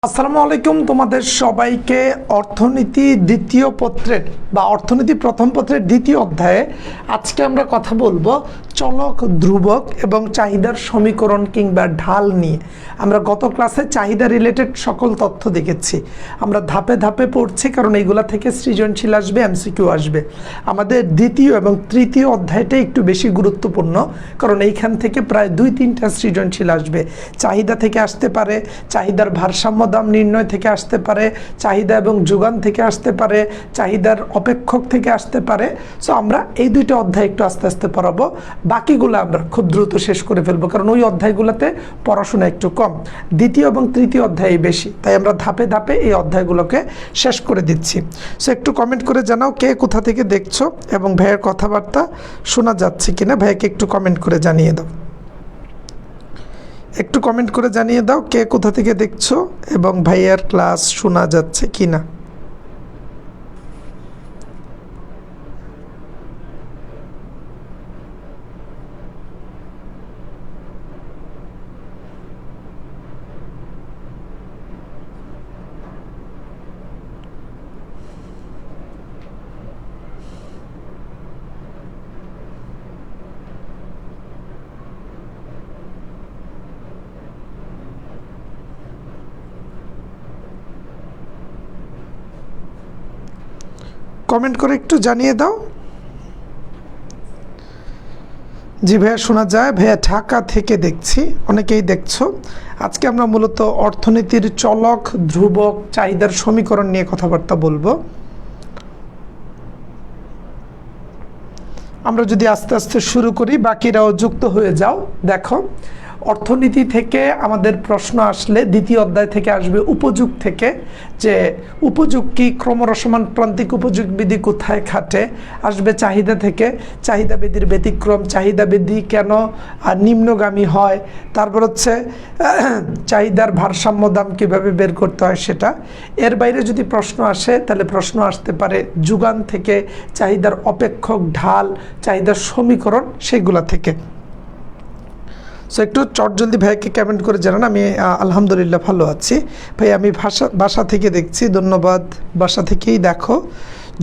আসসালামু আলাইকুম, তোমাদের সবাইকে অর্থনীতি দ্বিতীয় পত্রের বা অর্থনীতি প্রথম পত্রের দ্বিতীয় অধ্যায়ে আজকে আমরা কথা বলবো চলক, ধ্রুবক এবং চাহিদার সমীকরণ কিংবা ঢাল নিয়ে। আমরা গত ক্লাসে চাহিদা রিলেটেড সকল তথ্য দেখেছি। আমরা ধাপে ধাপে পড়ছি কারণ এইগুলা থেকে সৃজনশীল আসবে, এমসিকিউ আসবে। আমাদের দ্বিতীয় এবং তৃতীয় অধ্যায়টা একটু বেশি গুরুত্বপূর্ণ কারণ এইখান থেকে প্রায় 2-3টা সৃজনশীল আসবে। চাহিদা থেকে আসতে পারে, চাহিদার ভারসাম্য দাম নির্ণয় থেকে আসতে পারে, চাহিদা এবং যোগান থেকে আসতে পারে, চাহিদার অপেক্ষক থেকে আসতে পারে। সো আমরা এই দুইটা অধ্যায় একটু আস্তে আস্তে পড়াবো, বাকিগুলো আমরা খুব দ্রুত শেষ করে ফেলবো কারণ ওই অধ্যায়গুলোতে পড়াশোনা একটু কম, দ্বিতীয় এবং তৃতীয় অধ্যায় বেশি, তাই আমরা ধাপে ধাপে এই অধ্যায়গুলোকে শেষ করে দিচ্ছি। সো একটু কমেন্ট করে জানাও কে কোথা থেকে দেখছো এবং ভাইয়ের কথাবার্তা শোনা যাচ্ছে কিনা। ভাইয়াকে একটু কমেন্ট করে জানিয়ে দাও, একটু কমেন্ট করে জানিয়ে দাও কে কোথা থেকে দেখছো এবং ভাইয়ার ক্লাস শোনা যাচ্ছে কিনা। কমেন্ট করে একটু জানিয়ে দাও। জি ভাইয়া শোনা যায়, ভাইয়া ঢাকা থেকে দেখছি, অনেকেই দেখছো। আজকে আমরা মূলত অর্থনীতির চলক, ধ্রুবক, চাহিদার সমীকরণ নিয়ে কথাবার্তা বলবো। আমরা যদি আস্তে আস্তে শুরু করি, বাকিরাও যুক্ত হয়ে যাও। দেখো, অর্থনীতি থেকে আমাদের প্রশ্ন আসলে দ্বিতীয় অধ্যায় থেকে আসবে উপযোগ থেকে, যে উপযোগ কি, ক্রমরসমান প্রান্তিক উপযোগ বিধি কোথায় খাটে। আসবে চাহিদা থেকে, চাহিদা বিধির ব্যতিক্রম, চাহিদা বিধি কেন নিম্নগামী হয়। তারপর হচ্ছে চাহিদার ভারসাম্য দাম কীভাবে বের করতে হয় সেটা। এর বাইরে যদি প্রশ্ন আসে তাহলে প্রশ্ন আসতে পারে যোগান থেকে, চাহিদার অপেক্ষক, ঢাল, চাহিদার সমীকরণ, সেগুলা থেকে। সো একটু চটজলদি ভাইকে কমেন্ট করে জানান। আমি আলহামদুলিল্লাহ ভালো আছি ভাই, আমি বাসা থেকে দেখছি, ধন্যবাদ। বাসা থেকেই দেখো,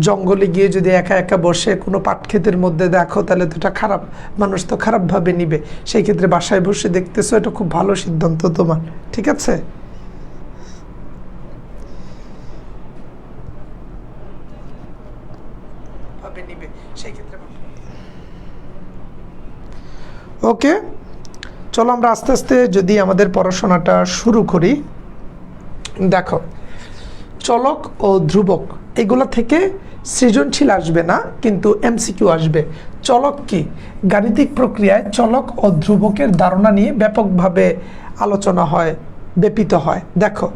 জঙ্গলে গিয়ে যদি একা একা বসে কোনো পাটক্ষেতের মধ্যে দেখো তাহলে তো এটা খারাপ, মানুষ তো খারাপভাবে নিবে। সেই ক্ষেত্রে বাসায় বসে দেখতেছো, এটা খুব ভালো সিদ্ধান্ত তোমার, ঠিক আছে। ওকে, চলো আমরা আস্তে আস্তে যদি আমাদের পড়াশোনাটা শুরু করি। দেখো, চলক ও ধ্রুবক এগুলো থেকে সৃজনশীল আসবে না, কিন্তু এমসিকিউ আসবে। চলক কি, গাণিতিক প্রক্রিয়ায় চলক ও ধ্রুবকের ধারণা নিয়ে ব্যাপকভাবে আলোচনা হয়, ব্যাপিত হয়। দেখো,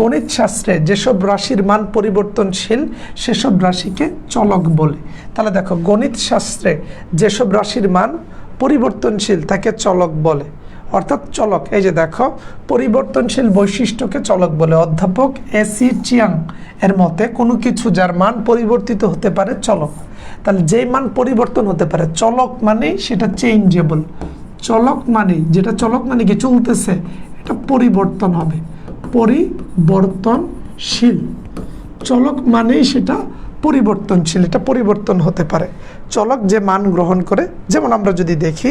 গণিত শাস্ত্রে যেসব রাশির মান পরিবর্তনশীল সেসব রাশিকে চলক বলে। তাহলে দেখো, গণিত শাস্ত্রে যেসব রাশির মান পরিবর্তনশীল তাকে চলক বলে। অর্থাৎ চলক, এই যে দেখো, পরিবর্তনশীল বৈশিষ্ট্যকে চলক বলে। অধ্যাপক এসি চিয়াং এর মতে কোনো কিছু যার মান পরিবর্তিত হতে পারে চলক। তাহলে যেই মান পরিবর্তন হতে পারে, চলক মানে সেটা চেঞ্জেবল। চলক মানে, যেটা চলক মানে কি, চলতেছে, এটা পরিবর্তন হবে, পরিবর্তনশীল। চলক মানেই সেটা পরিবর্তনশীল, এটা পরিবর্তন হতে পারে। চলক যে মান গ্রহণ করে, যেমন আমরা যদি দেখি,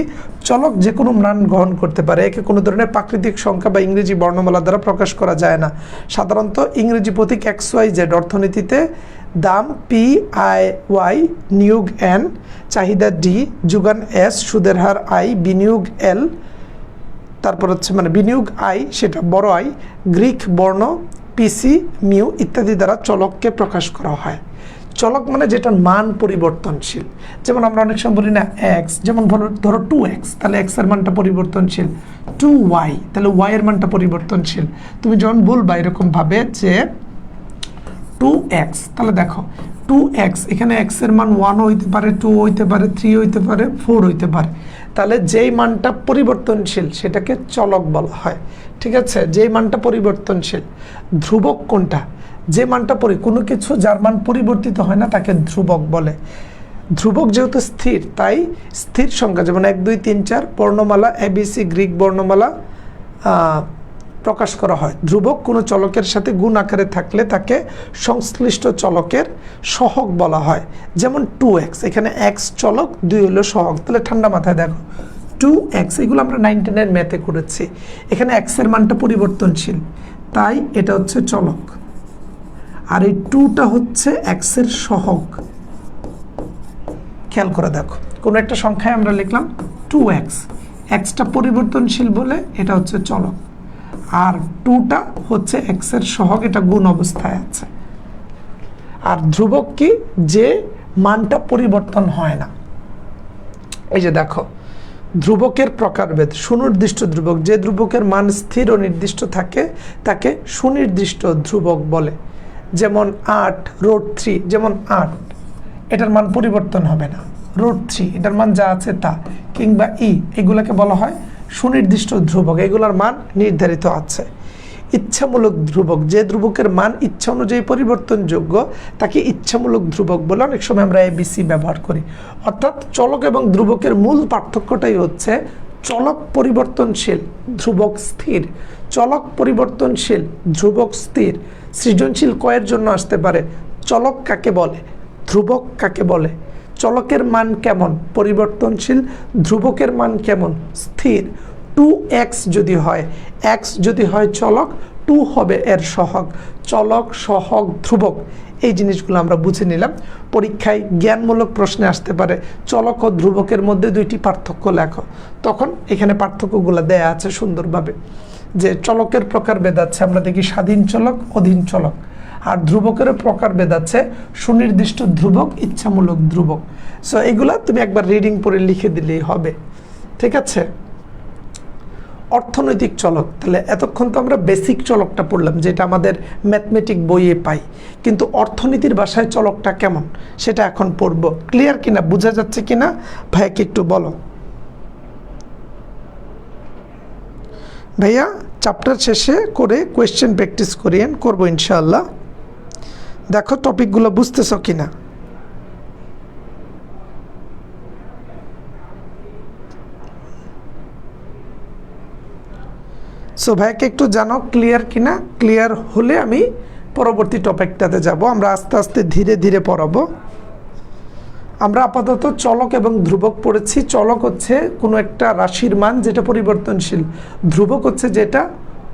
চলক যে কোনো মান গ্রহণ করতে পারে। একে কোনো ধরনের প্রাকৃতিক সংখ্যা বা ইংরেজি বর্ণমালা দ্বারা প্রকাশ করা যায় না। সাধারণত ইংরেজি প্রতীক XYZ, অর্থনীতিতে দাম PIY, নিয়োগ N, চাহিদা D, যোগান S, সুদের হার I, বিনিয়োগ L, তারপর হচ্ছে মানে বিনিয়োগ I, সেটা বড় I, গ্রিক বর্ণ PC, মিউ ইত্যাদি দ্বারা চলককে প্রকাশ করা হয়। চলক মানে যেটা মান পরিবর্তনশীল। যেমন আমরা অনেক সময় বলি না x, যেমন ধরো 2x, তাহলে x এর মানটা পরিবর্তনশীল। 2y, তাহলে y এর মানটা পরিবর্তনশীল। তুমি যখন বলবা এরকম ভাবে যে 2x, তাহলে দেখো 2x, এখানে x এর মান 1 হইতে পারে, 2 হইতে পারে, 3 হইতে পারে, 4 হইতে পারে। তাহলে যেই মানটা পরিবর্তনশীল সেটাকে চলক বলা হয়, ঠিক আছে। যেই মানটা পরিবর্তনশীল। ধ্রুবক কোনটা, যে মানটা কোনো কিছু যার মান পরিবর্তিত হয় না তাকে ধ্রুবক বলে। ধ্রুবক যেহেতু স্থির, তাই স্থির সংখ্যা যেমন 1 2 3 4 বর্ণমালা ABC, গ্রিক বর্ণমালা প্রকাশ করা হয়। ধ্রুবক কোনো চলকের সাথে গুণ আকারে থাকলে তাকে সংশ্লিষ্ট চলকের সহগ বলা হয়। যেমন 2x, এখানে x চলক, 2 হলো সহগ। তাহলে ঠান্ডা মাথায় দেখো 2x, এগুলো আমরা 9 10 ম্যাথে করেছি। এখানে x এর মানটা পরিবর্তনশীল, তাই এটা হচ্ছে চলক, আর এই 2টা হচ্ছে x এর সহগ। খেয়াল করে দেখো, কোনো একটা সংখ্যায় আমরা লিখলাম 2x, xটা পরিবর্তনশীল বলে এটা হচ্ছে চলক, আর 2টা হচ্ছে x এর সহগ, এটা গুণ অবস্থায় আছে। আর ধ্রুবক কি, যে মানটা পরিবর্তন হয় না। এই যে দেখো, ধ্রুবকের প্রকারভেদ। সুনির্দিষ্ট ধ্রুবক, যে ধ্রুবকের মান স্থির ও নির্দিষ্ট থাকে তাকে সুনির্দিষ্ট ধ্রুবক বলে। যেমন 8√3, যেমন 8, এটার মান পরিবর্তন হবে না। √3, এটার মান যা আছে তা, কিংবা এগুলোকে বলা হয় সুনির্দিষ্ট ধ্রুবক, এগুলোর মান নির্ধারিত আছে। ইচ্ছামূলক ধ্রুবক, যে ধ্রুবকের মান ইচ্ছা অনুযায়ী পরিবর্তনযোগ্য তাকে ইচ্ছামূলক ধ্রুবক বলে। অনেক সময় আমরা ABC ব্যবহার করি। অর্থাৎ চলক এবং ধ্রুবকের মূল পার্থক্যটাই হচ্ছে চলক পরিবর্তনশীল, ধ্রুবক স্থির। চলক পরিবর্তনশীল, ধ্রুবক স্থির। সৃজনশীল কয়ের জন্য আসতে পারে। চলক কাকে বলে, ধ্রুবক কাকে বলে, চলকের মান কেমন, পরিবর্তনশীল, ধ্রুবকের মান কেমন, স্থির। 2x যদি হয়, x যদি হয় চলক, 2 হবে এর সহগ। চলক, সহগ, ধ্রুবক, এই জিনিসগুলো আমরা বুঝে নিলাম। পরীক্ষায় জ্ঞানমূলক প্রশ্নে আসতে পারে চলক ও ধ্রুবকের মধ্যে 2টি পার্থক্য লেখো, তখন এখানে পার্থক্যগুলো দেয়া আছে সুন্দরভাবে। যে চলকের প্রকারভেদ আছে, আমরা দেখি স্বাধীন চলক, অধীন চলক। আর ধ্রুবকেরও প্রকারভেদ আছে, সুনির্দিষ্ট ধ্রুবক, ইচ্ছামূলক ধ্রুবক। সো এগুলা তুমি একবার রিডিং পড়ে লিখে দিলেই হবে, ঠিক আছে। অর্থনৈতিক চলক, তাহলে এতক্ষণ তো আমরা বেসিক চলকটা পড়লাম, যেটা আমাদের ম্যাথমেটিক বইয়ে পাই, কিন্তু অর্থনীতির ভাষায় চলকটা কেমন সেটা এখন পড়ব। ক্লিয়ার কিনা, বোঝা যাচ্ছে কিনা ভাইয়াকে একটু বলো। ভাইয়া চ্যাপ্টার শেষে করে কোয়েশ্চেন প্র্যাকটিস করিয়েন, করবো ইনশাআল্লাহ। দেখো টপিকগুলো বুঝতেছ কিনা। সো ভাইকে একটু জানো ক্লিয়ার কিনা। ক্লিয়ার হলে আমি পরবর্তী টপিকটাতে যাব। আমরা আস্তে আস্তে ধীরে ধীরে পড়াবো। আমরা আপাতত চলক এবং ধ্রুবক পড়েছি। চলক হচ্ছে কোনো একটা রাশির মান যেটা পরিবর্তনশীল, ধ্রুবক হচ্ছে যেটা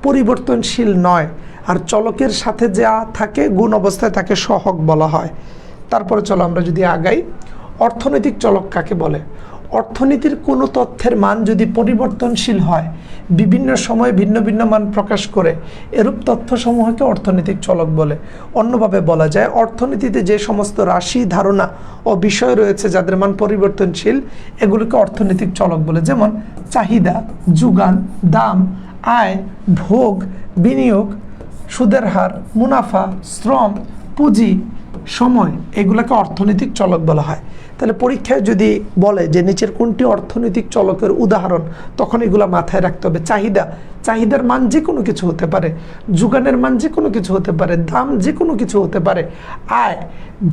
পরিবর্তনশীল নয়, আর চলকের সাথে যা থাকে গুণ অবস্থায় তাকে সহগ বলা হয়। তারপরে চলো আমরা যদি আগাই, অর্থনৈতিক চলক কাকে বলে। অর্থনীতির কোনো তথ্যের মান যদি পরিবর্তনশীল হয়, বিভিন্ন সময়ে ভিন্ন ভিন্ন মান প্রকাশ করে, এরূপ তথ্যসমূহকে অর্থনৈতিক চলক বলে। অন্যভাবে বলা যায়, অর্থনীতিতে যে সমস্ত রাশি, ধারণা ও বিষয় রয়েছে যাদের মান পরিবর্তনশীল, এগুলোকে অর্থনৈতিক চলক বলে। যেমন চাহিদা, যোগান, দাম, আয়, ভোগ, বিনিয়োগ, সুদের হার, মুনাফা, শ্রম, পুঁজি, সময়, এগুলোকে অর্থনৈতিক চলক বলা হয়। তাহলে পরীক্ষায় যদি বলে যে নিচের কোনটি অর্থনৈতিক চলকের উদাহরণ, তখন এগুলো মাথায় রাখতে হবে। চাহিদা, চাহিদার মান যে কোনো কিছু হতে পারে, যোগানের মান যে কোনো কিছু হতে পারে, দাম যে কোনো কিছু হতে পারে, আয়,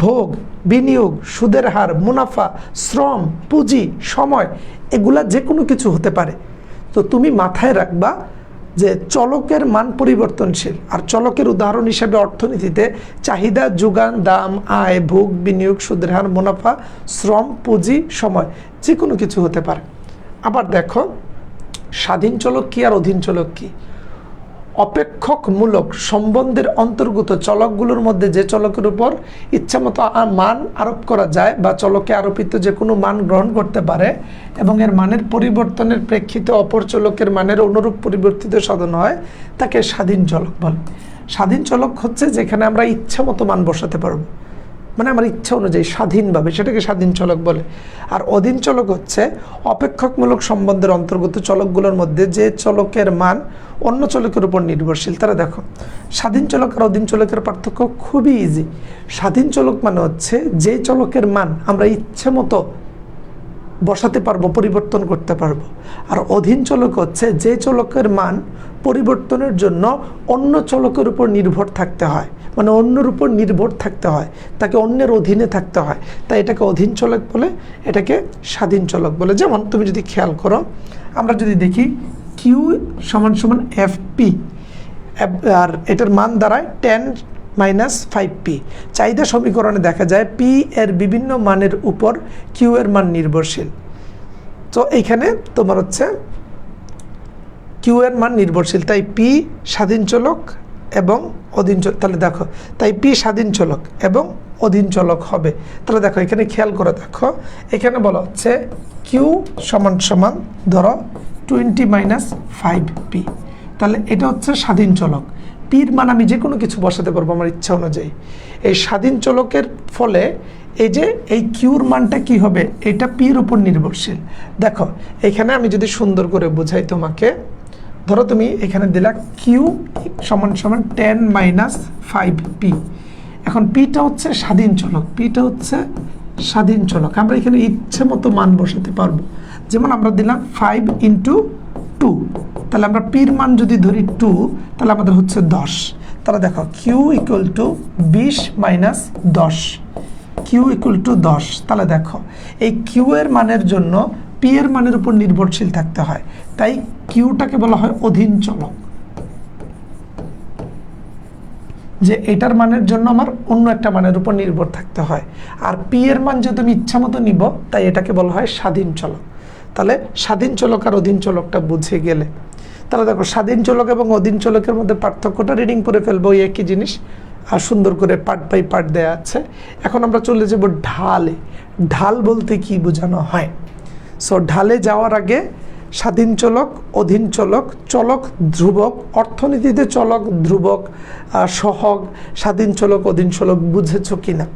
ভোগ, বিনিয়োগ, সুদের হার, মুনাফা, শ্রম, পুঁজি, সময়, এগুলা যে কোনো কিছু হতে পারে। তো তুমি মাথায় রাখবা যে চলকের মান পরিবর্তনশীল, আর চলকের উদাহরণ হিসেবে অর্থনীতিতে চাহিদা, যোগান, দাম, আয়, ভোগ, বিনিয়োগ, সুদের হার, মুনাফা, শ্রম, পুঁজি, সময়, যে কোনো কিছু হতে পারে। আবার দেখো স্বাধীন চলক কি আর অধীন চলক কি। অপেক্ষকমূলক সম্বন্ধের অন্তর্গত চলকগুলোর মধ্যে যে চলকের উপর ইচ্ছামতো মান আরোপ করা যায় বা চলকে আরোপিত যে কোনো মান গ্রহণ করতে পারে এবং এর মানের পরিবর্তনের প্রেক্ষিতে অপর চলকের মানের অনুরূপ পরিবর্তিত সাধন হয়, তাকে স্বাধীন চলক বলে। স্বাধীন চলক হচ্ছে যেখানে আমরা ইচ্ছামতো মান বসাতে পারবো, মানে আমার ইচ্ছা অনুযায়ী স্বাধীনভাবে, সেটাকে স্বাধীন চলক বলে। আর অধীন চলক হচ্ছে অপেক্ষকমূলক সম্বন্ধের অন্তর্গত চলকগুলোর মধ্যে যে চলকের মান অন্য চলকের উপর নির্ভরশীল। তারা দেখো স্বাধীন চলক আর অধীন চলকের পার্থক্য খুবই ইজি। স্বাধীন চলক মানে হচ্ছে যে চলকের মান আমরা ইচ্ছে মতো বসাতে পারবো, পরিবর্তন করতে পারবো। আর অধীন চলক হচ্ছে যে চলকের মান পরিবর্তনের জন্য অন্য চলকের উপর নির্ভর থাকতে হয়, মানে অন্যের উপর নির্ভর থাকতে হয়, তাকে অন্যের অধীনে থাকতে হয়, তাই এটাকে অধীন চলক বলে, এটাকে স্বাধীন চলক বলে। যেমন তুমি যদি খেয়াল করো, আমরা যদি দেখি কিউ সমান সমান FP, আর এটার মান দাঁড়ায় 10 মাইনাস 5p। চাহিদা সমীকরণে দেখা যায় p এর বিভিন্ন মানের উপর q এর মান নির্ভরশীল। তো এইখানে তোমার হচ্ছে q এর মান নির্ভরশীল, তাই p স্বাধীন চলক এবং অধীন চলক। তাহলে দেখো, তাই p স্বাধীন চলক এবং অধীন চলক হবে। তাহলে দেখো এখানে খেয়াল করে দেখো, এখানে বলা হচ্ছে q সমান সমান ধরো 20 মাইনাস 5p। তাহলে এটা হচ্ছে স্বাধীন চলক। পির মান আমি যে কোনো কিছু বসাতে পারবো আমার ইচ্ছা অনুযায়ী। এই স্বাধীন চলকের ফলে এই যে এই কিউর মানটা কি হবে, এটা পির উপর নির্ভরশীল। দেখো এখানে আমি যদি সুন্দর করে বোঝাই তোমাকে, ধরো তুমি এখানে দিলা কিউ সমান সমান 10 মাইনাস 5p। এখন পিটা হচ্ছে স্বাধীন চলক, পিটা হচ্ছে স্বাধীন চলক। আমরা এখানে ইচ্ছে মতো মান বসাতে পারবো। যেমন আমরা দিলাম 5 ইন্টু 2, তাহলে আমরা পির মান যদি ধরি 2, তাহলে আমাদের হচ্ছে 10। তাহলে দেখো Q equal to 20 minus 10, Q equal to 10। তাহলে দেখো এই কিউ এর মানের জন্য পি এর মানের উপর নির্ভরশীল থাকতে হয়, তাই কিউটাকে বলা হয় অধীন চলক। যে এটার মানের জন্য আমার অন্য একটা মানের উপর নির্ভর থাকতে হয়। আর পি এর মান যদি আমি ইচ্ছা মতো নিব, তাই এটাকে বলা হয় স্বাধীন চলক। তাহলে স্বাধীন চলক আর অধীন চলকটা বুঝে গেলে, তাহলে দেখো স্বাধীন চলক এবং অধীন চলকের মধ্যে পার্থক্যটা রিডিং করে ফেলবো, ওই একই জিনিস, আর সুন্দর করে পার্ট বাই পার্ট দেওয়া আছে। এখন আমরা চলে যাব ঢালে। ঢাল বলতে কি বোঝানো হয়? সো ঢালে যাওয়ার আগে স্বাধীন চলক, অধীন চলক, চলক ধ্রুবক, অর্থনীতিতে চলক ধ্রুবক, সহগ, স্বাধীন চলক, অধীন চলক বুঝেছো কিনা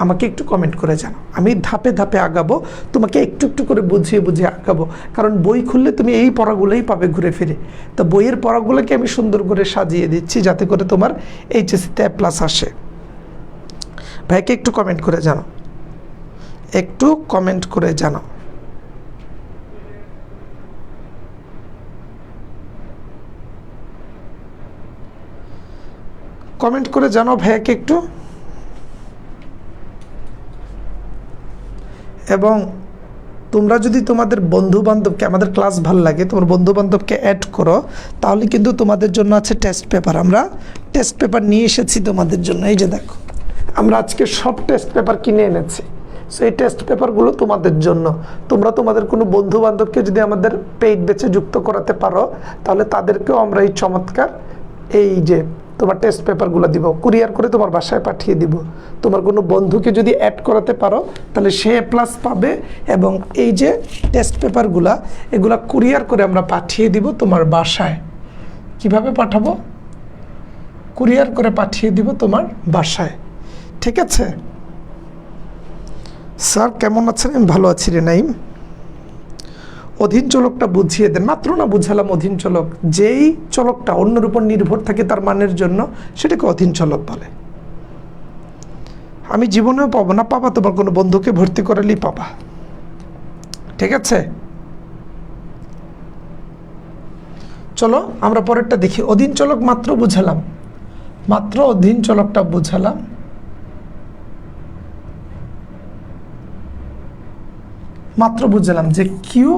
আমাকে একটু কমেন্ট করে জানাও। আমি ধাপে ধাপে আগাবো, তোমাকে একটু একটু করে বুঝিয়ে বুঝিয়ে আগাবো, কারণ বই খুললে তুমি এই পড়াগুলোই পাবে ঘুরে ফিরে। তো বইয়ের পড়াগুলোকে আমি সুন্দর করে সাজিয়ে দিচ্ছি যাতে করে তোমার এইচএসসিতে A+ আসে। ভাইকে একটু কমেন্ট করে জানাও, একটু কমেন্ট করে জানাও। কমেন্ট করে জানাও ভাইয়াকে একটু। এবং তোমরা যদি তোমাদের বন্ধু বান্ধবকে, আমাদের ক্লাস ভালো লাগে, তোমার বন্ধু বান্ধবকে অ্যাড করো, তাহলে কিন্তু তোমাদের জন্য আছে টেস্ট পেপার। আমরা টেস্ট পেপার নিয়ে এসেছি তোমাদের জন্য। এই যে দেখো, আমরা আজকে সব টেস্ট পেপার কিনে এনেছি। সো এই টেস্ট পেপারগুলো তোমাদের জন্য। তোমরা তোমাদের কোনো বন্ধু বান্ধবকে যদি আমাদের পেইড ব্যাচে যুক্ত করাতে পারো, তাহলে তাদেরকেও আমরা এই চমৎকার এই যে তোমার টেস্ট পেপারগুলো দিব, কুরিয়ার করে তোমার বাসায় পাঠিয়ে দিব। তোমার কোনো বন্ধুকে যদি অ্যাড করাতে পারো, তাহলে সে A+ পাবে। এবং এই যে টেস্ট পেপারগুলা, এগুলা কুরিয়ার করে আমরা পাঠিয়ে দিব তোমার বাসায়। কিভাবে পাঠাবো? কুরিয়ার করে পাঠিয়ে দিব তোমার বাসায়। ঠিক আছে স্যার, কেমন আছেন? আমি ভালো আছি রে নাইম। অধীন চলকটা বুঝিয়ে দেন। মাত্র না বুঝালাম অধীন চলক, যেই চলকটা অন্যের উপর নির্ভর থাকে তার মানের জন্য, সেটাকে অধীন চলক বলে। আমি জীবনেও পাবো না, পাবা তোমার কোনো বন্ধুকে ভর্তি করালেই পাবা। ঠিক আছে, চলো আমরা পরেরটা দেখি। অধীন চলক মাত্র বুঝালাম, মাত্র অধীন চলকটা বুঝালাম। মাত্র বুঝলাম যে কিউ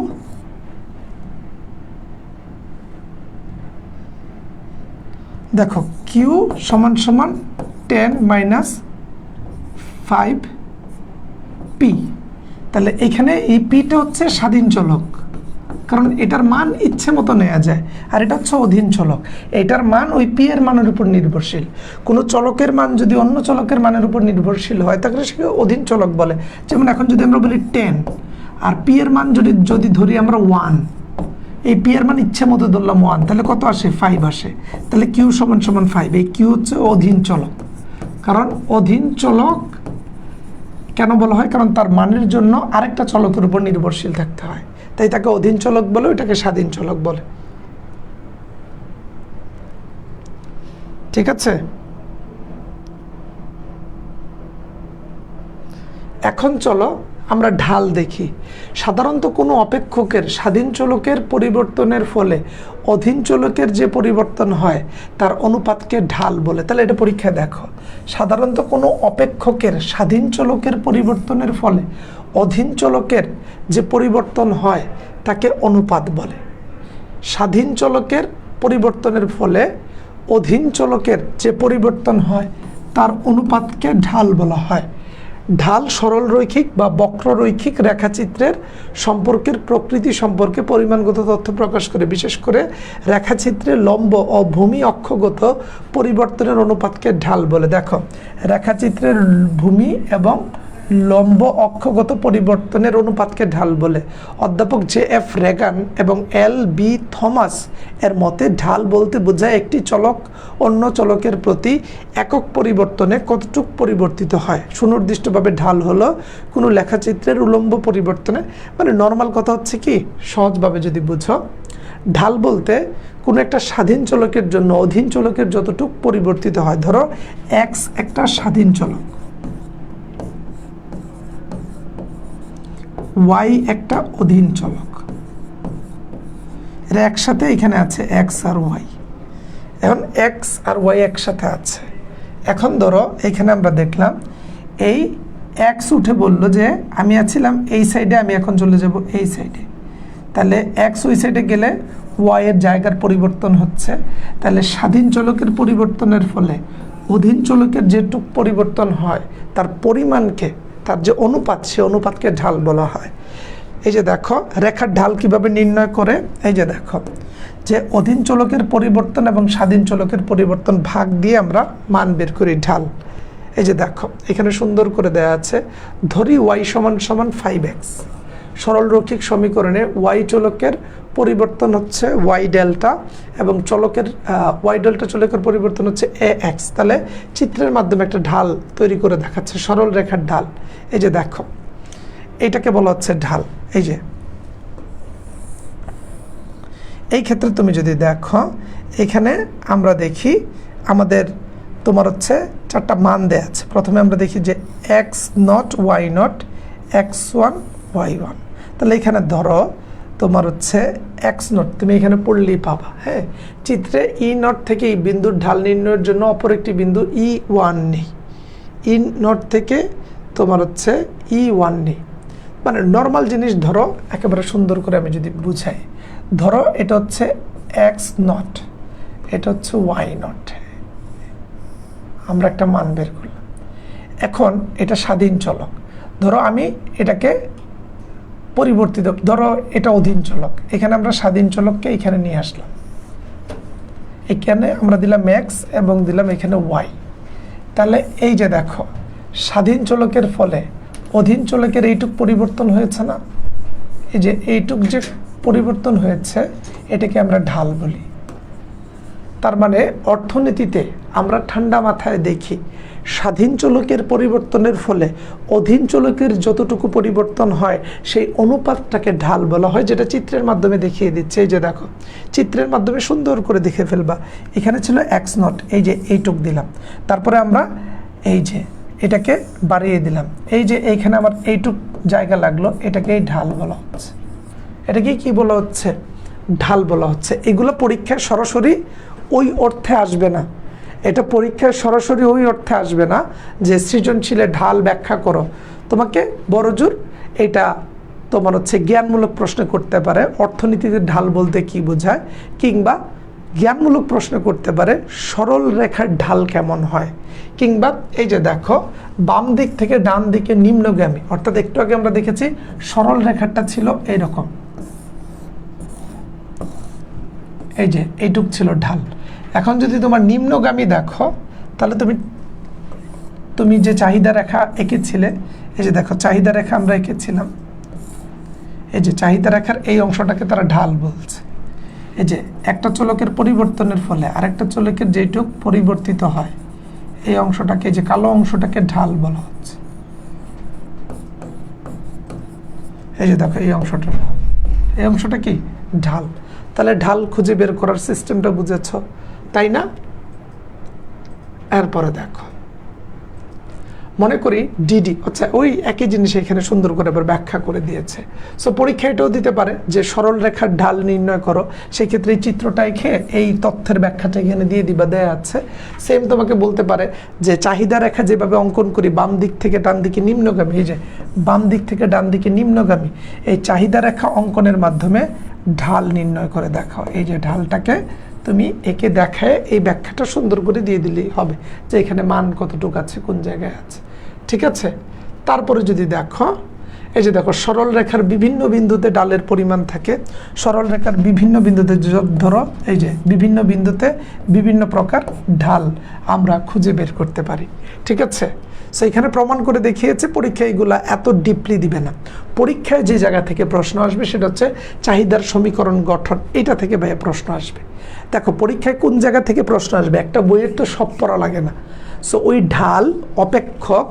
দেখো কিউ সমান সমান 10 মাইনাস 5p। তাহলে এখানে এই পিটা হচ্ছে স্বাধীন চলক, কারণ এটার মান ইচ্ছে মতো নেওয়া যায়। আর এটা হচ্ছে অধীন চলক, এটার মান ওই পি এর মানের উপর নির্ভরশীল। কোনো চলকের মান যদি অন্য চলকের মানের উপর নির্ভরশীল হয়, তাহলে সেকে অধীন চলক বলে। যেমন এখন যদি আমরা বলি 10, আর পি এর মান যদি ধরি আমরা 1, এই পি এর মান ইচ্ছে মতো ধরলাম 1, তাহলে কত আসে? 5 আসে। তাহলে কিউ সমান সমান 5। এই কিউ হচ্ছে অধীন চলক। কারণ অধীন চলক কেন বলা হয়? কারণ তার মানের জন্য আরেকটা চলকের উপর নির্ভরশীল থাকতে হয়, তাই তাকে অধীন চলক বলে, ওইটাকে স্বাধীন চলক বলে। ঠিক আছে, এখন চলো আমরা ঢাল দেখি। সাধারণত কোনো অপেক্ষকের স্বাধীন চলকের পরিবর্তনের ফলে অধীন চলকের যে পরিবর্তন হয় তার অনুপাতকে ঢাল বলে। তাহলে এটা পরীক্ষায় দেখো, সাধারণত কোনো অপেক্ষকের স্বাধীন চলকের পরিবর্তনের ফলে অধীন চলকের যে পরিবর্তন হয় তাকে অনুপাত বলে। স্বাধীন চলকের পরিবর্তনের ফলে অধীন চলকের যে পরিবর্তন হয় তার অনুপাতকে ঢাল বলা হয়। ঢাল সরল রৈখিক বা বক্ররৈখিক রেখাচিত্রের সম্পর্কের প্রকৃতি সম্পর্কে পরিমাণগত তথ্য প্রকাশ করে। বিশেষ করে রেখাচিত্রে লম্ব ও ভূমি অক্ষগত পরিবর্তনের অনুপাতকে ঢাল বলে। দেখো, রেখাচিত্রের ভূমি এবং লম্ব অক্ষগত পরিবর্তনের অনুপাতকে ঢাল বলে। অধ্যাপক JF রেগান এবং LB থমাস এর মতে ঢাল বলতে বোঝায় একটি চলক অন্য চলকের প্রতি একক পরিবর্তনে কতটুক পরিবর্তিত হয়। সুনির্দিষ্টভাবে ঢাল হলো কোনো লেখাচিত্রের উলম্ব পরিবর্তনে, মানে নর্মাল কথা হচ্ছে কি, সহজভাবে যদি বুঝো, ঢাল বলতে কোনো একটা স্বাধীন চলকের জন্য অধীন চলকের যতটুক পরিবর্তিত হয়। ধরো x একটা স্বাধীন চলক, y একটা অধীন চলক, এরা একসাথে এখানে আছে x আর y। এখন x আর y একসাথে আছে। এখন ধরো এখানে আমরা দেখলাম এই x উঠে বলল যে আমি আছিলাম এই সাইডে, আমি এখন চলে যাব এই সাইডে। তাহলে x ওই সাইডে গেলে y এর জায়গার পরিবর্তন হচ্ছে। তাহলে স্বাধীন চলকের পরিবর্তনের ফলে অধীন চলকের যেটুক পরিবর্তন হয় তার পরিমাণকে, তার যে অনুপাত, সে অনুপাতকে ঢাল বলা হয়। এই যে দেখো রেখার ঢাল কিভাবে নির্ণয় করে, এই যে দেখো যে অধীন চলকের পরিবর্তন এবং স্বাধীন চলকের পরিবর্তন ভাগ দিয়ে আমরা মান বের করি ঢাল। এই যে দেখো এখানে সুন্দর করে দেয়া আছে, ধরি y সমান সমান 5x। সরল রৈখিক সমীকরণে y চলকের পরিবর্তন হচ্ছে y ডেল্টা এবং চলকের y ডেল্টা চলকের পরিবর্তন হচ্ছে ax। তাহলে চিত্রের মাধ্যমে একটা ঢাল তৈরি করে দেখাচ্ছে, সরল রেখার ঢাল। এই যে দেখো এইটাকে বলা হচ্ছে ঢাল। এই যে এই ক্ষেত্রে তুমি যদি দেখো এখানে আমরা দেখি আমাদের তোমার হচ্ছে চারটা মান দেয়া আছে। প্রথমে আমরা দেখি যে x0 y0 x1 y1। তাহলে এখানে ধরো তোমার হচ্ছে x0 তুমি এখানে পড়লেই পাবা। হ্যাঁ, চিত্রে E0 থেকে এই বিন্দুর ঢাল নির্ণয়ের জন্য অপর একটি বিন্দু E1 নেই। E0 থেকে তোমার হচ্ছে E1 নেই, মানে নর্মাল জিনিস। ধরো একেবারে সুন্দর করে আমি যদি বুঝাই, ধরো এটা হচ্ছে x0, এটা হচ্ছে y0, আমরা একটা মান বের করলাম। এখন এটা স্বাধীন চলক, ধরো আমি এটাকে পরিবর্তিত, ধরো এটা অধীন চলক, এখানে আমরা স্বাধীন চলককে এখানে নিয়ে আসলাম, এখানে আমরা দিলাম x এবং দিলাম এখানে y। তাহলে এই যে দেখো স্বাধীন চলকের ফলে অধীন চলকের এইটুক পরিবর্তন হয়েছে না, এই যে এইটুক যে পরিবর্তন হয়েছে এটাকে আমরা ঢাল বলি। তার মানে অর্থনীতিতে আমরা ঠান্ডা মাথায় দেখি স্বাধীন চলকের পরিবর্তনের ফলে অধীন চলকের যতটুকু পরিবর্তন হয় সেই অনুপাতটাকে ঢাল বলা হয়, যেটা চিত্রের মাধ্যমে দেখিয়ে দিচ্ছে। এই যে দেখো চিত্রের মাধ্যমে সুন্দর করে দেখে ফেলবা। এখানে ছিল x0, এই যে এইটুক দিলাম, তারপরে আমরা এই যে এটাকে বাড়িয়ে দিলাম, এই যে এইখানে আমার এইটুক জায়গা লাগলো, এটাকেই ঢাল বলা হচ্ছে। এটাকে কি বলা হচ্ছে? ঢাল বলা হচ্ছে। এগুলো পরীক্ষায় সরাসরি ওই অর্থে আসবে না, এটা পরীক্ষায় সরাসরি ওই অর্থে আসবে না যে সৃজনশীলে ঢাল ব্যাখ্যা করো। তোমাকে বড়জোর এটা তোমার হচ্ছে জ্ঞানমূলক প্রশ্ন করতে পারে, অর্থনীতিতে ঢাল বলতে কি বোঝায়, কিংবা জ্ঞানমূলক প্রশ্ন করতে পারে সরল রেখার ঢাল কেমন হয়, কিংবা এই যে দেখো বাম দিক থেকে ডান দিকে নিম্নগামী, অর্থাৎ একটু আগে আমরা দেখেছি সরল রেখাটা ছিল এইরকম, এই যে এইটুক ছিল ঢাল। এখন যদি তোমার নিম্নগামী দেখো, তাহলে তুমি যে চাহিদা রেখা এঁকেছিলে, এই যে দেখো চাহিদা রেখা আমরা এঁকেছিলাম, এই যে চাহিদা রেখার এই অংশটাকে তারা ঢাল বলছে। এই যে একটা চলকের পরিবর্তনের ফলে আরেকটা চলকের যেটুক পরিবর্তিত হয় এই অংশটাকে, যে কালো অংশটাকে ঢাল বলা হচ্ছে। এই যে দেখো এই অংশটা ঢাল, এই অংশটা কি ঢাল। তাহলে ঢাল খুঁজে বের করার সিস্টেমটা বুঝেছ, তাই না? এরপরে দেখো মনে করি ডিডি, আচ্ছা ওই একই জিনিস এখানে সুন্দর করে আবার ব্যাখ্যা করে দিয়েছে। সো পরীক্ষা এটাও দিতে পারে যে সরল রেখার ঢাল নির্ণয় করো, সেই ক্ষেত্রে এই চিত্রটা এঁকে এই তথ্যের ব্যাখ্যাটা এখানে দিয়ে দিবা, দেয়া আছে। সেম তোমাকে বলতে পারে যে চাহিদা রেখা যেভাবে অঙ্কন করি বাম দিক থেকে ডান দিকে নিম্নগামী, এই যে বাম দিক থেকে ডান দিকে নিম্নগামী, এই চাহিদা রেখা অঙ্কনের মাধ্যমে ঢাল নির্ণয় করে দেখাও। এই যে ঢালটাকে তুমি একে দেখায় এই ব্যাখ্যাটা সুন্দর করে দিয়ে দিলেই হবে যে এখানে মান কতটুকু আছে, কোন জায়গায় আছে। ঠিক আছে, তারপরে যদি দেখো, এই যে দেখো সরল রেখার বিভিন্ন বিন্দুতে ডালের পরিমাণ থাকে। সরল রেখার বিভিন্ন বিন্দুতে ধরো এই যে বিভিন্ন বিন্দুতে বিভিন্ন প্রকার ঢাল আমরা খুঁজে বের করতে পারি। ঠিক আছে, সো এখানে প্রমাণ করে দেখিয়েছে। পরীক্ষায় এগুলা এত ডিপলি দিবে না। পরীক্ষায় যে জায়গা থেকে প্রশ্ন আসবে সেটা হচ্ছে চাহিদার সমীকরণ গঠন, এটা থেকে ভাইয়া প্রশ্ন আসবে। দেখো পরীক্ষায় কোন জায়গা থেকে প্রশ্ন আসবে, একটা বইয়ের তো সব পড়া লাগে না। সো ওই ঢাল, অপেক্ষক,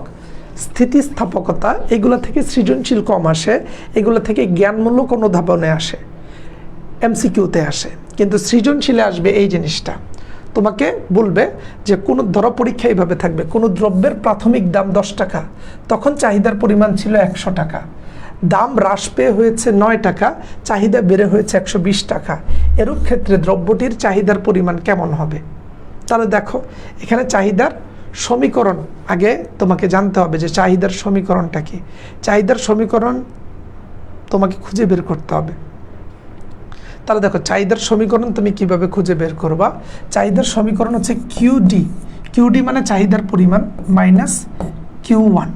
স্থিতিস্থাপকতা এগুলো থেকে সৃজনশীল কম আসে, এগুলো থেকে জ্ঞানমূলক অনুধাবনে আসে, এমসিকিউতে আসে। কিন্তু সৃজনশীলে আসবে এই জিনিসটা, তোমাকে বলবে যে কোনো ধরো পরীক্ষা এইভাবে থাকবে, কোনো দ্রব্যের প্রাথমিক দাম 10 টাকা, তখন চাহিদার পরিমাণ ছিল 100 টাকা, দাম হ্রাস পেয়ে হয়েছে 9 টাকা, চাহিদা বেড়ে হয়েছে 120 টাকা। এরূপ ক্ষেত্রে দ্রব্যটির চাহিদার পরিমাণ কেমন হবে? তাহলে দেখো এখানে চাহিদার সমীকরণ আগে তোমাকে জানতে হবে যে চাহিদার সমীকরণটা কি। চাহিদার সমীকরণ তোমাকে খুঁজে বের করতে হবে। তাহলে দেখো চাহিদার সমীকরণ তুমি কিভাবে খুঁজে বের করবা? চাহিদার সমীকরণ হচ্ছে কিউডি। কিউডি মানে চাহিদার পরিমাণ মাইনাস Q1,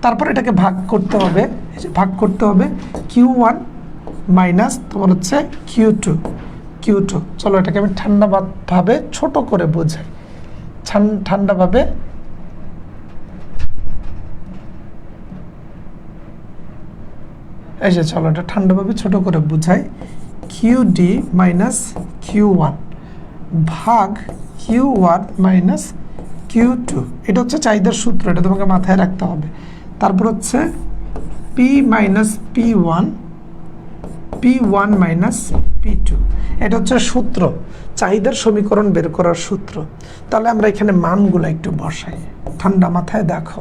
তারপর এটাকে ভাগ করতে হবে, এই যে ভাগ করতে হবে Q1 মাইনাস তোমার হচ্ছে Q2। চলো এটাকে আমি ঠান্ডাভাবে ছোট করে বোঝাই, ঠান্ডাভাবে। এই যে চলো এটা ঠান্ডাভাবে ছোট করে বুঝাই। QD মাইনাস Q1 ভাগ Q1 মাইনাস Q2, এটা হচ্ছে চাহিদার সূত্র, এটা তোমাকে মাথায় রাখতে হবে। তারপর হচ্ছে P minus P1 minus P2, এটা হচ্ছে সূত্র, চাহিদার সমীকরণ বের করার সূত্র। তাহলে আমরা এখানে মানগুলো একটু বসাই, ঠান্ডা মাথায় দেখো।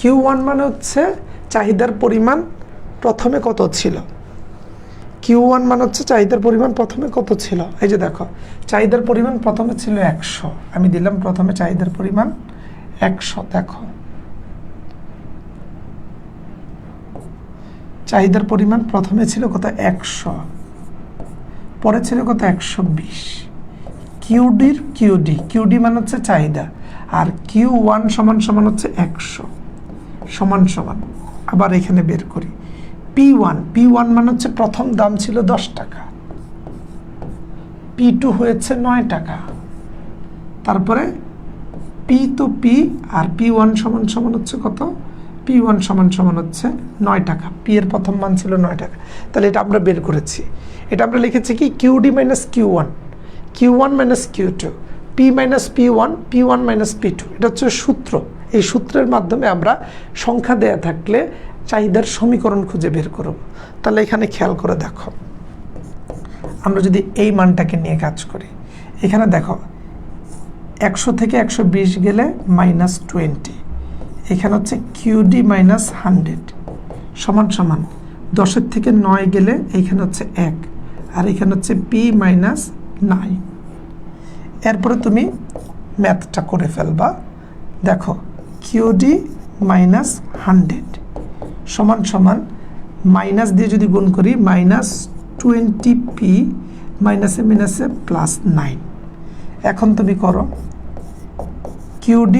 Q1 মানে হচ্ছে চাহিদার পরিমাণ প্রথমে কত ছিল। Q1 মানে হচ্ছে চাহিদার পরিমাণ প্রথমে কত ছিল। এই যে দেখো চাহিদার পরিমাণ প্রথমে ছিল 100, আমি দিলাম প্রথমে চাহিদার পরিমাণ 100। দেখো চাহিদার পরিমাণ প্রথমে ছিল কত, 100, পরে ছিল কত, 120। কিউডি মানে হচ্ছে চাহিদা, আর Q1 সমান হচ্ছে 100 সমান। আবার এখানে বের করি P1 মানে হচ্ছে প্রথম দাম ছিল 10 টাকা, P2 হয়েছে 9 টাকা, তারপরে P তো P আর P1 সমান হচ্ছে কত, P1 সমান হচ্ছে 9 টাকা। P এর প্রথম মান ছিল 9 টাকা। তাহলে এটা আমরা বের করেছি, এটা আমরা লিখেছি কি QD minus Q1 minus Q2, P minus P1 minus P2, এটা হচ্ছে সূত্র। এই সূত্রের মাধ্যমে আমরা সংখ্যা দেয়া থাকলে চাহিদার সমীকরণ খুঁজে বের করব। তাহলে এখানে খেয়াল করে দেখো, আমরা যদি এই মানটাকে নিয়ে কাজ করি, এখানে দেখো 100 থেকে 120 গেলে -20, এখানে হচ্ছে QD মাইনাস 100 সমান 10-এর থেকে 9 গেলে এইখানে হচ্ছে 1, আর এখানে হচ্ছে P মাইনাস 9। এরপরে তুমি ম্যাথটা করে ফেলবা। দেখো QD মাইনাস 100 সমান মাইনাস দিয়ে যদি গুণ করি -20P মাইনাসে +9। এখন তুমি করো QD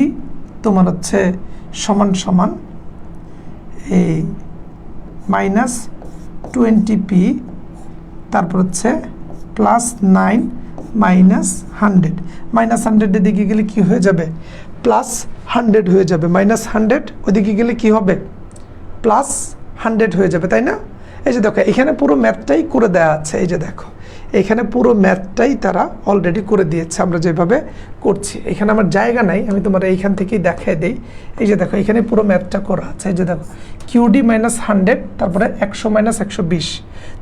তোমার হচ্ছে সমান এই -20P, তারপর হচ্ছে +9 মাইনাস 100 এর দিকে গেলে কি হয়ে যাবে, +100 হয়ে যাবে। -100 ওইদিকে গেলে কি হবে, +100 হয়ে যাবে, তাই না? এই যে দেখো এখানে পুরো ম্যাথটাই করে দেওয়া আছে। এই যে দেখো এখানে পুরো ম্যাথটাই তারা অলরেডি করে দিয়েছে, আমরা যেভাবে করছি। এখানে আমার জায়গা নাই, আমি তোমার এইখান থেকেই দেখাই দেই। এই যে দেখো এখানে পুরো ম্যাথটা করা আছে। এই যে দেখো QD মাইনাস 100, তারপরে 100 মাইনাস 120,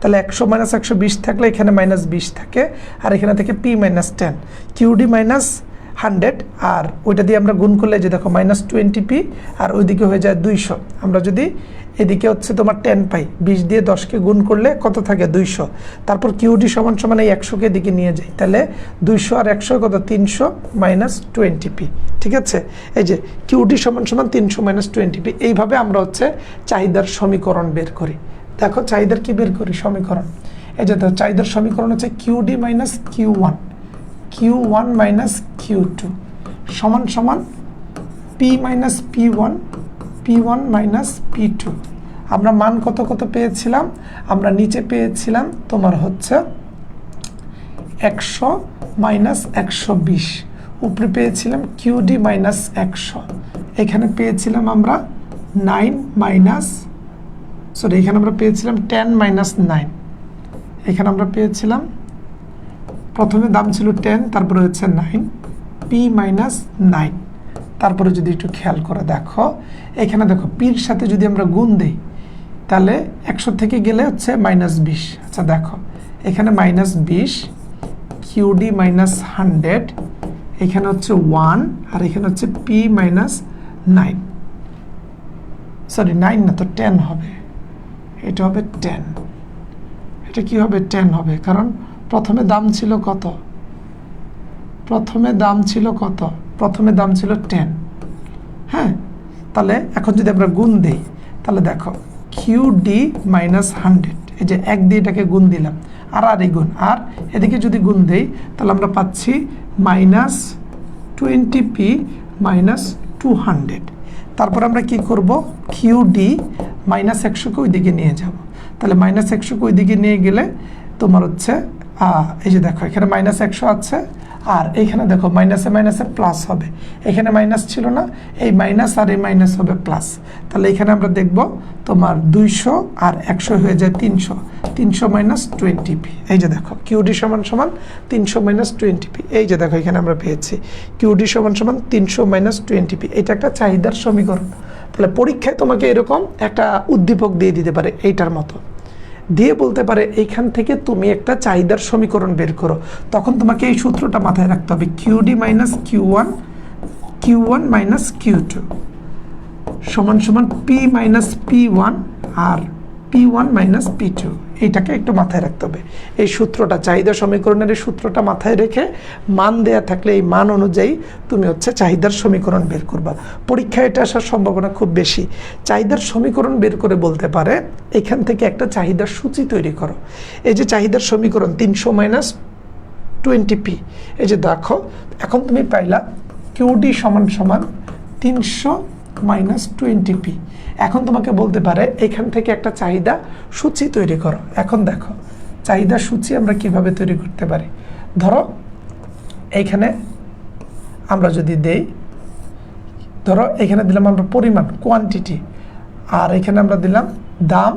তাহলে 100 মাইনাস 120 থাকলে এখানে -20 থাকে, আর এখানে থেকে P মাইনাস 10, QD মাইনাস 100, আর ওইটা দিয়ে আমরা গুণ করলে যে দেখো -20P, আর ওইদিকে হয়ে যায় 200। আমরা যদি এদিকে হচ্ছে তোমার 10 পাই, 20 দিয়ে 10কে গুণ করলে কত থাকে, 200। তারপর QD সমান এই 100কে দিকে নিয়ে যাই, তাহলে 200 আর 100 কত, 300 মাইনাস 20P। ঠিক আছে, এই যে QD সমান 300 মাইনাস 20P। এইভাবে আমরা হচ্ছে চাহিদার সমীকরণ বের করি। দেখো চাহিদার কি বের করি, সমীকরণ। এই যে তো চাহিদার সমীকরণ হচ্ছে Q D minus Q one minus কিউ2 সমান সমান P minus P one minus পি2। আমরা মান কত কত পেয়েছিলাম? আমরা নিচে পেয়েছিলাম তোমার হচ্ছে 100 মাইনাস 120, উপরে পেয়েছিলাম কিউডি মাইনাস 100, এখানে পেয়েছিলাম আমরা 9 মাইনাস এখানে আমরা পেয়েছিলাম 10 মাইনাস 9, এখানে আমরা পেয়েছিলাম প্রথমে দাম ছিল 10, তারপরে হচ্ছে 9 পি মাইনাস 9। তারপরে যদি একটু খেয়াল করে দেখো, এখানে দেখো পির সাথে যদি আমরা গুণ দিই তাহলে 100 থেকে গেলে হচ্ছে -20। আচ্ছা দেখো এখানে -20 কিউডি মাইনাস 100, এখানে হচ্ছে 1 আর এখানে হচ্ছে পি মাইনাস 9, 9 না তো 10 হবে, এটা হবে 10। এটা কি হবে? 10 হবে, কারণ প্রথমে দাম ছিল কত? প্রথমে দাম ছিল 10। হ্যাঁ, তাহলে এখন যদি আমরা গুণ দিই তাহলে দেখো কিউডি মাইনাস 100, এই যে 1 দিয়ে এটাকে গুণ দিলাম আর এই গুণ, আর এদিকে যদি গুণ দেই তাহলে আমরা পাচ্ছি -20p মাইনাস 200। তারপর আমরা কি করব? কিউডি মাইনাস 100কে ওই দিকে নিয়ে যাব, তাহলে -100কে ওই দিকে নিয়ে গেলে তোমার হচ্ছে এই যে দেখো এখানে -100 আছে, আর এইখানে দেখো মাইনাসে মাইনাসে প্লাস হবে, এখানে মাইনাস ছিল না, এই মাইনাস আর এই মাইনাস হবে প্লাস। তাহলে এখানে আমরা দেখব তোমার 200 আর 100 হয়ে যায় 300 মাইনাস 20p। এই যে দেখো কিউডি সমান সমান 300 মাইনাস 20p। এই যে দেখো এখানে আমরা পেয়েছি কিউডি সমান সমান 300 মাইনাস 20p। এটা একটা চাহিদার সমীকরণ। তাহলে পরীক্ষায় তোমাকে এরকম একটা উদ্দীপক দিয়ে দিতে পারে, এইটার মতো দিয়ে বলতে পারে এইখান থেকে তুমি একটা চাহিদার সমীকরণ বের করো। তখন তোমাকে এই সূত্রটা মাথায় রাখতে হবে, Q D minus Q one minus কিউ2 সমান সমান পি মাইনাস পি1 আর পি1 মাইনাস পি2। এইটাকে একটু মাথায় রাখতে হবে। এই সূত্রটা, চাহিদা সমীকরণের এই সূত্রটা মাথায় রেখে মান দেয়া থাকলে এই মান অনুযায়ী তুমি হচ্ছে চাহিদার সমীকরণ বের করবা। পরীক্ষায় এটা আসার সম্ভাবনা খুব বেশি। চাহিদার সমীকরণ বের করে বলতে পারে এখান থেকে একটা চাহিদার সূচি তৈরি করো। এই যে চাহিদার সমীকরণ 300 মাইনাস 20p, এই যে দেখো এখন তুমি পাইলা কিউডি সমান সমান 300 মাইনাস 20p। এখন তোমাকে বলতে পারে এখান থেকে একটা চাহিদা সূচি তৈরি করো। এখন দেখো চাহিদা সূচি আমরা কিভাবে তৈরি করতে পারি। ধরো এইখানে আমরা যদি দেই, ধরো এখানে দিলাম আমরা পরিমাণ কোয়ান্টিটি, আর এখানে আমরা দিলাম দাম,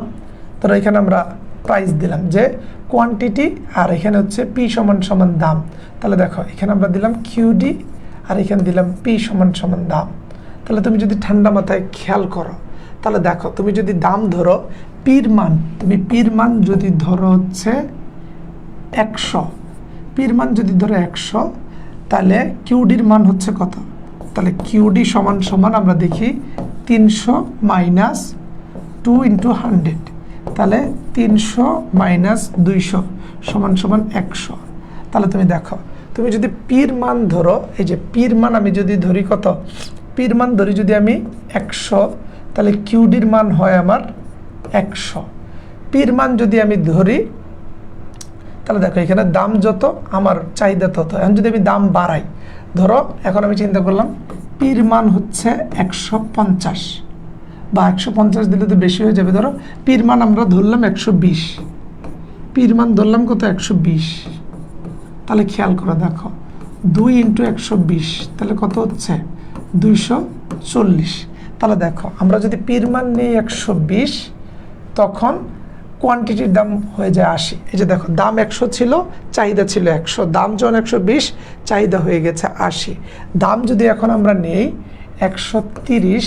ধরো এখানে আমরা প্রাইস দিলাম যে কোয়ান্টিটি, আর এখানে হচ্ছে পি সমান সমান দাম। তাহলে দেখো এখানে আমরা দিলাম কিউডি আর এখানে দিলাম পি সমান সমান দাম। তাহলে তুমি যদি ঠান্ডা মাথায় খেয়াল করো তাহলে দেখো তুমি যদি দাম ধরো, পির মান যদি ধরো হচ্ছে 100, পির মান যদি ধরো 100, তাহলে কিউডির মান হচ্ছে কত? তাহলে কিউডি সমান সমান আমরা দেখি 300 মাইনাস 2 ইন্টু 100, তাহলে 300 মাইনাস 200 সমান সমান 100। তাহলে তুমি দেখো তুমি যদি পির মান ধরো, এই যে পির মান আমি যদি ধরি কত, পির মান ধরি যদি আমি 100, তাহলে কিউডির মান হয় আমার 100। পির মান যদি আমি ধরি তাহলে দেখো এখানে দাম যত আমার চাহিদা তত। এখন যদি আমি দাম বাড়াই, ধরো এখন আমি চিন্তা করলাম পির মান হচ্ছে 150 বা 150 দিলে তো বেশি হয়ে যাবে। ধরো পির মান আমরা ধরলাম 120, পির মান ধরলাম কত 120। তাহলে খেয়াল করে দেখো 2 ইন্টু 120 তাহলে কত হচ্ছে 240। তাহলে দেখো আমরা যদি পির মান নিই 120, তখন কোয়ান্টিটির দাম হয়ে যায় 80। এই যে দেখো দাম 100 ছিল, চাহিদা ছিল 100, দাম যখন 120 চাহিদা হয়ে গেছে 80। দাম যদি এখন আমরা নেই 130,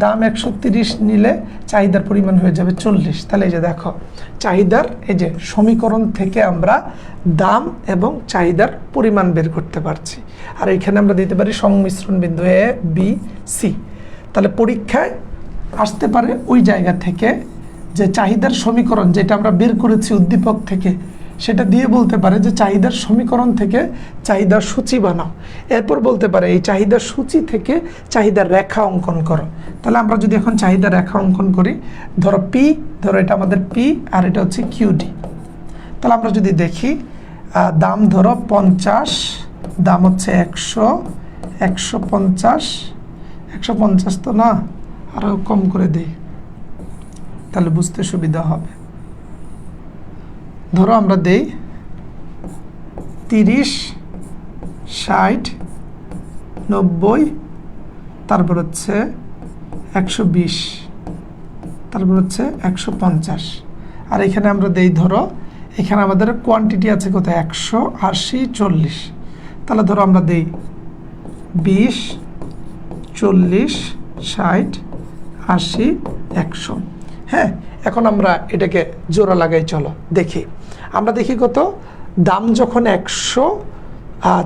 দাম 130 নিলে চাহিদার পরিমাণ হয়ে যাবে 40। তাহলে এই যে দেখো চাহিদার এই যে সমীকরণ থেকে আমরা দাম এবং চাহিদার পরিমাণ বের করতে পারছি। আর এখানে আমরা দিতে পারি সংমিশ্রণ বিন্দু এ বি সি। তাহলে পরীক্ষায় আসতে পারে ওই জায়গা থেকে যে চাহিদার সমীকরণ যেটা আমরা বের করেছি উদ্দীপক থেকে, সেটা দিয়ে বলতে পারে যে চাহিদার সমীকরণ থেকে চাহিদার সূচি বানাও। এরপর বলতে পারে এই চাহিদার সূচি থেকে চাহিদার রেখা অঙ্কন করো। তাহলে আমরা যদি এখন চাহিদার রেখা অঙ্কন করি, ধরো পি, ধরো এটা আমাদের পি আর এটা হচ্ছে কিউডি। তাহলে আমরা যদি দেখি দাম ধরো 50, দাম হচ্ছে 100, 150, 150 তো না, আরও কম করে দিই তাহলে বুঝতে সুবিধা হবে। ধরো আমরা দেই 30, 60, 90, তারপর হচ্ছে 120, তারপর হচ্ছে 150। আর এখানে আমরা দেই ধরো এখানে আমাদের কোয়ান্টিটি আছে কোথায় 180, 40। তাহলে ধরো আমরা দেই 20, 40, 60, 80, 100। হ্যাঁ, এখন আমরা এটাকে জোড়া লাগাই, চলো দেখি। আমরা দেখি কত, দাম যখন 100,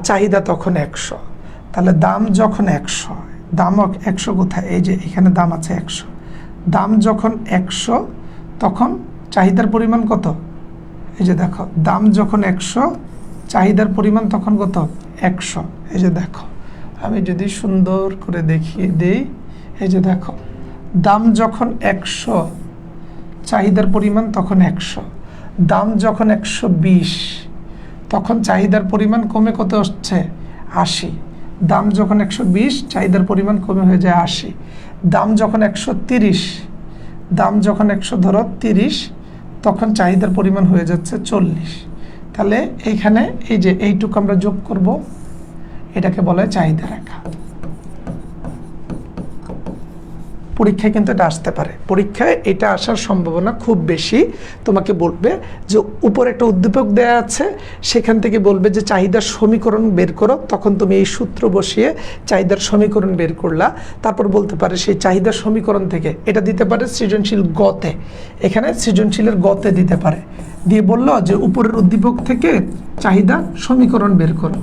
চাহিদা তখন 100। তাহলে দাম যখন 100, দাম 100 কোথায়, এই যে এখানে দাম আছে 100। দাম যখন 100 তখন চাহিদার পরিমাণ কত, এই যে দেখো দাম যখন 100, চাহিদার পরিমাণ তখন কত 100। এই যে দেখো আমি যদি সুন্দর করে দেখিয়ে দেই, এই যে দেখো দাম যখন 100, চাহিদার পরিমাণ তখন 100। দাম যখন 120, তখন চাহিদার পরিমাণ কমে কত হচ্ছে 80। দাম যখন 120, চাহিদার পরিমাণ কমে হয়ে যায় 80। দাম যখন 130, দাম যখন 100 ধরো 30, তখন চাহিদার পরিমাণ হয়ে যাচ্ছে 40। তাহলে এইখানে এই যে এইটুকু আমরা যোগ করব, এটাকে বলে চাহিদা রেখা। পরীক্ষায় কিন্তু এটা আসতে পারে, পরীক্ষায় এটা আসার সম্ভাবনা খুব বেশি। তোমাকে বলবে যে উপরে একটা উদ্দীপক দেয়া আছে, সেখান থেকে বলবে যে চাহিদার সমীকরণ বের করো, তখন তুমি এই সূত্র বসিয়ে চাহিদার সমীকরণ বের করলা। তারপর বলতে পারে সেই চাহিদার সমীকরণ থেকে এটা দিতে পারে সৃজনশীল গতে, এখানে সৃজনশীলের গতে দিতে পারে, দিয়ে বললো যে উপরের উদ্দীপক থেকে চাহিদা সমীকরণ বের করো,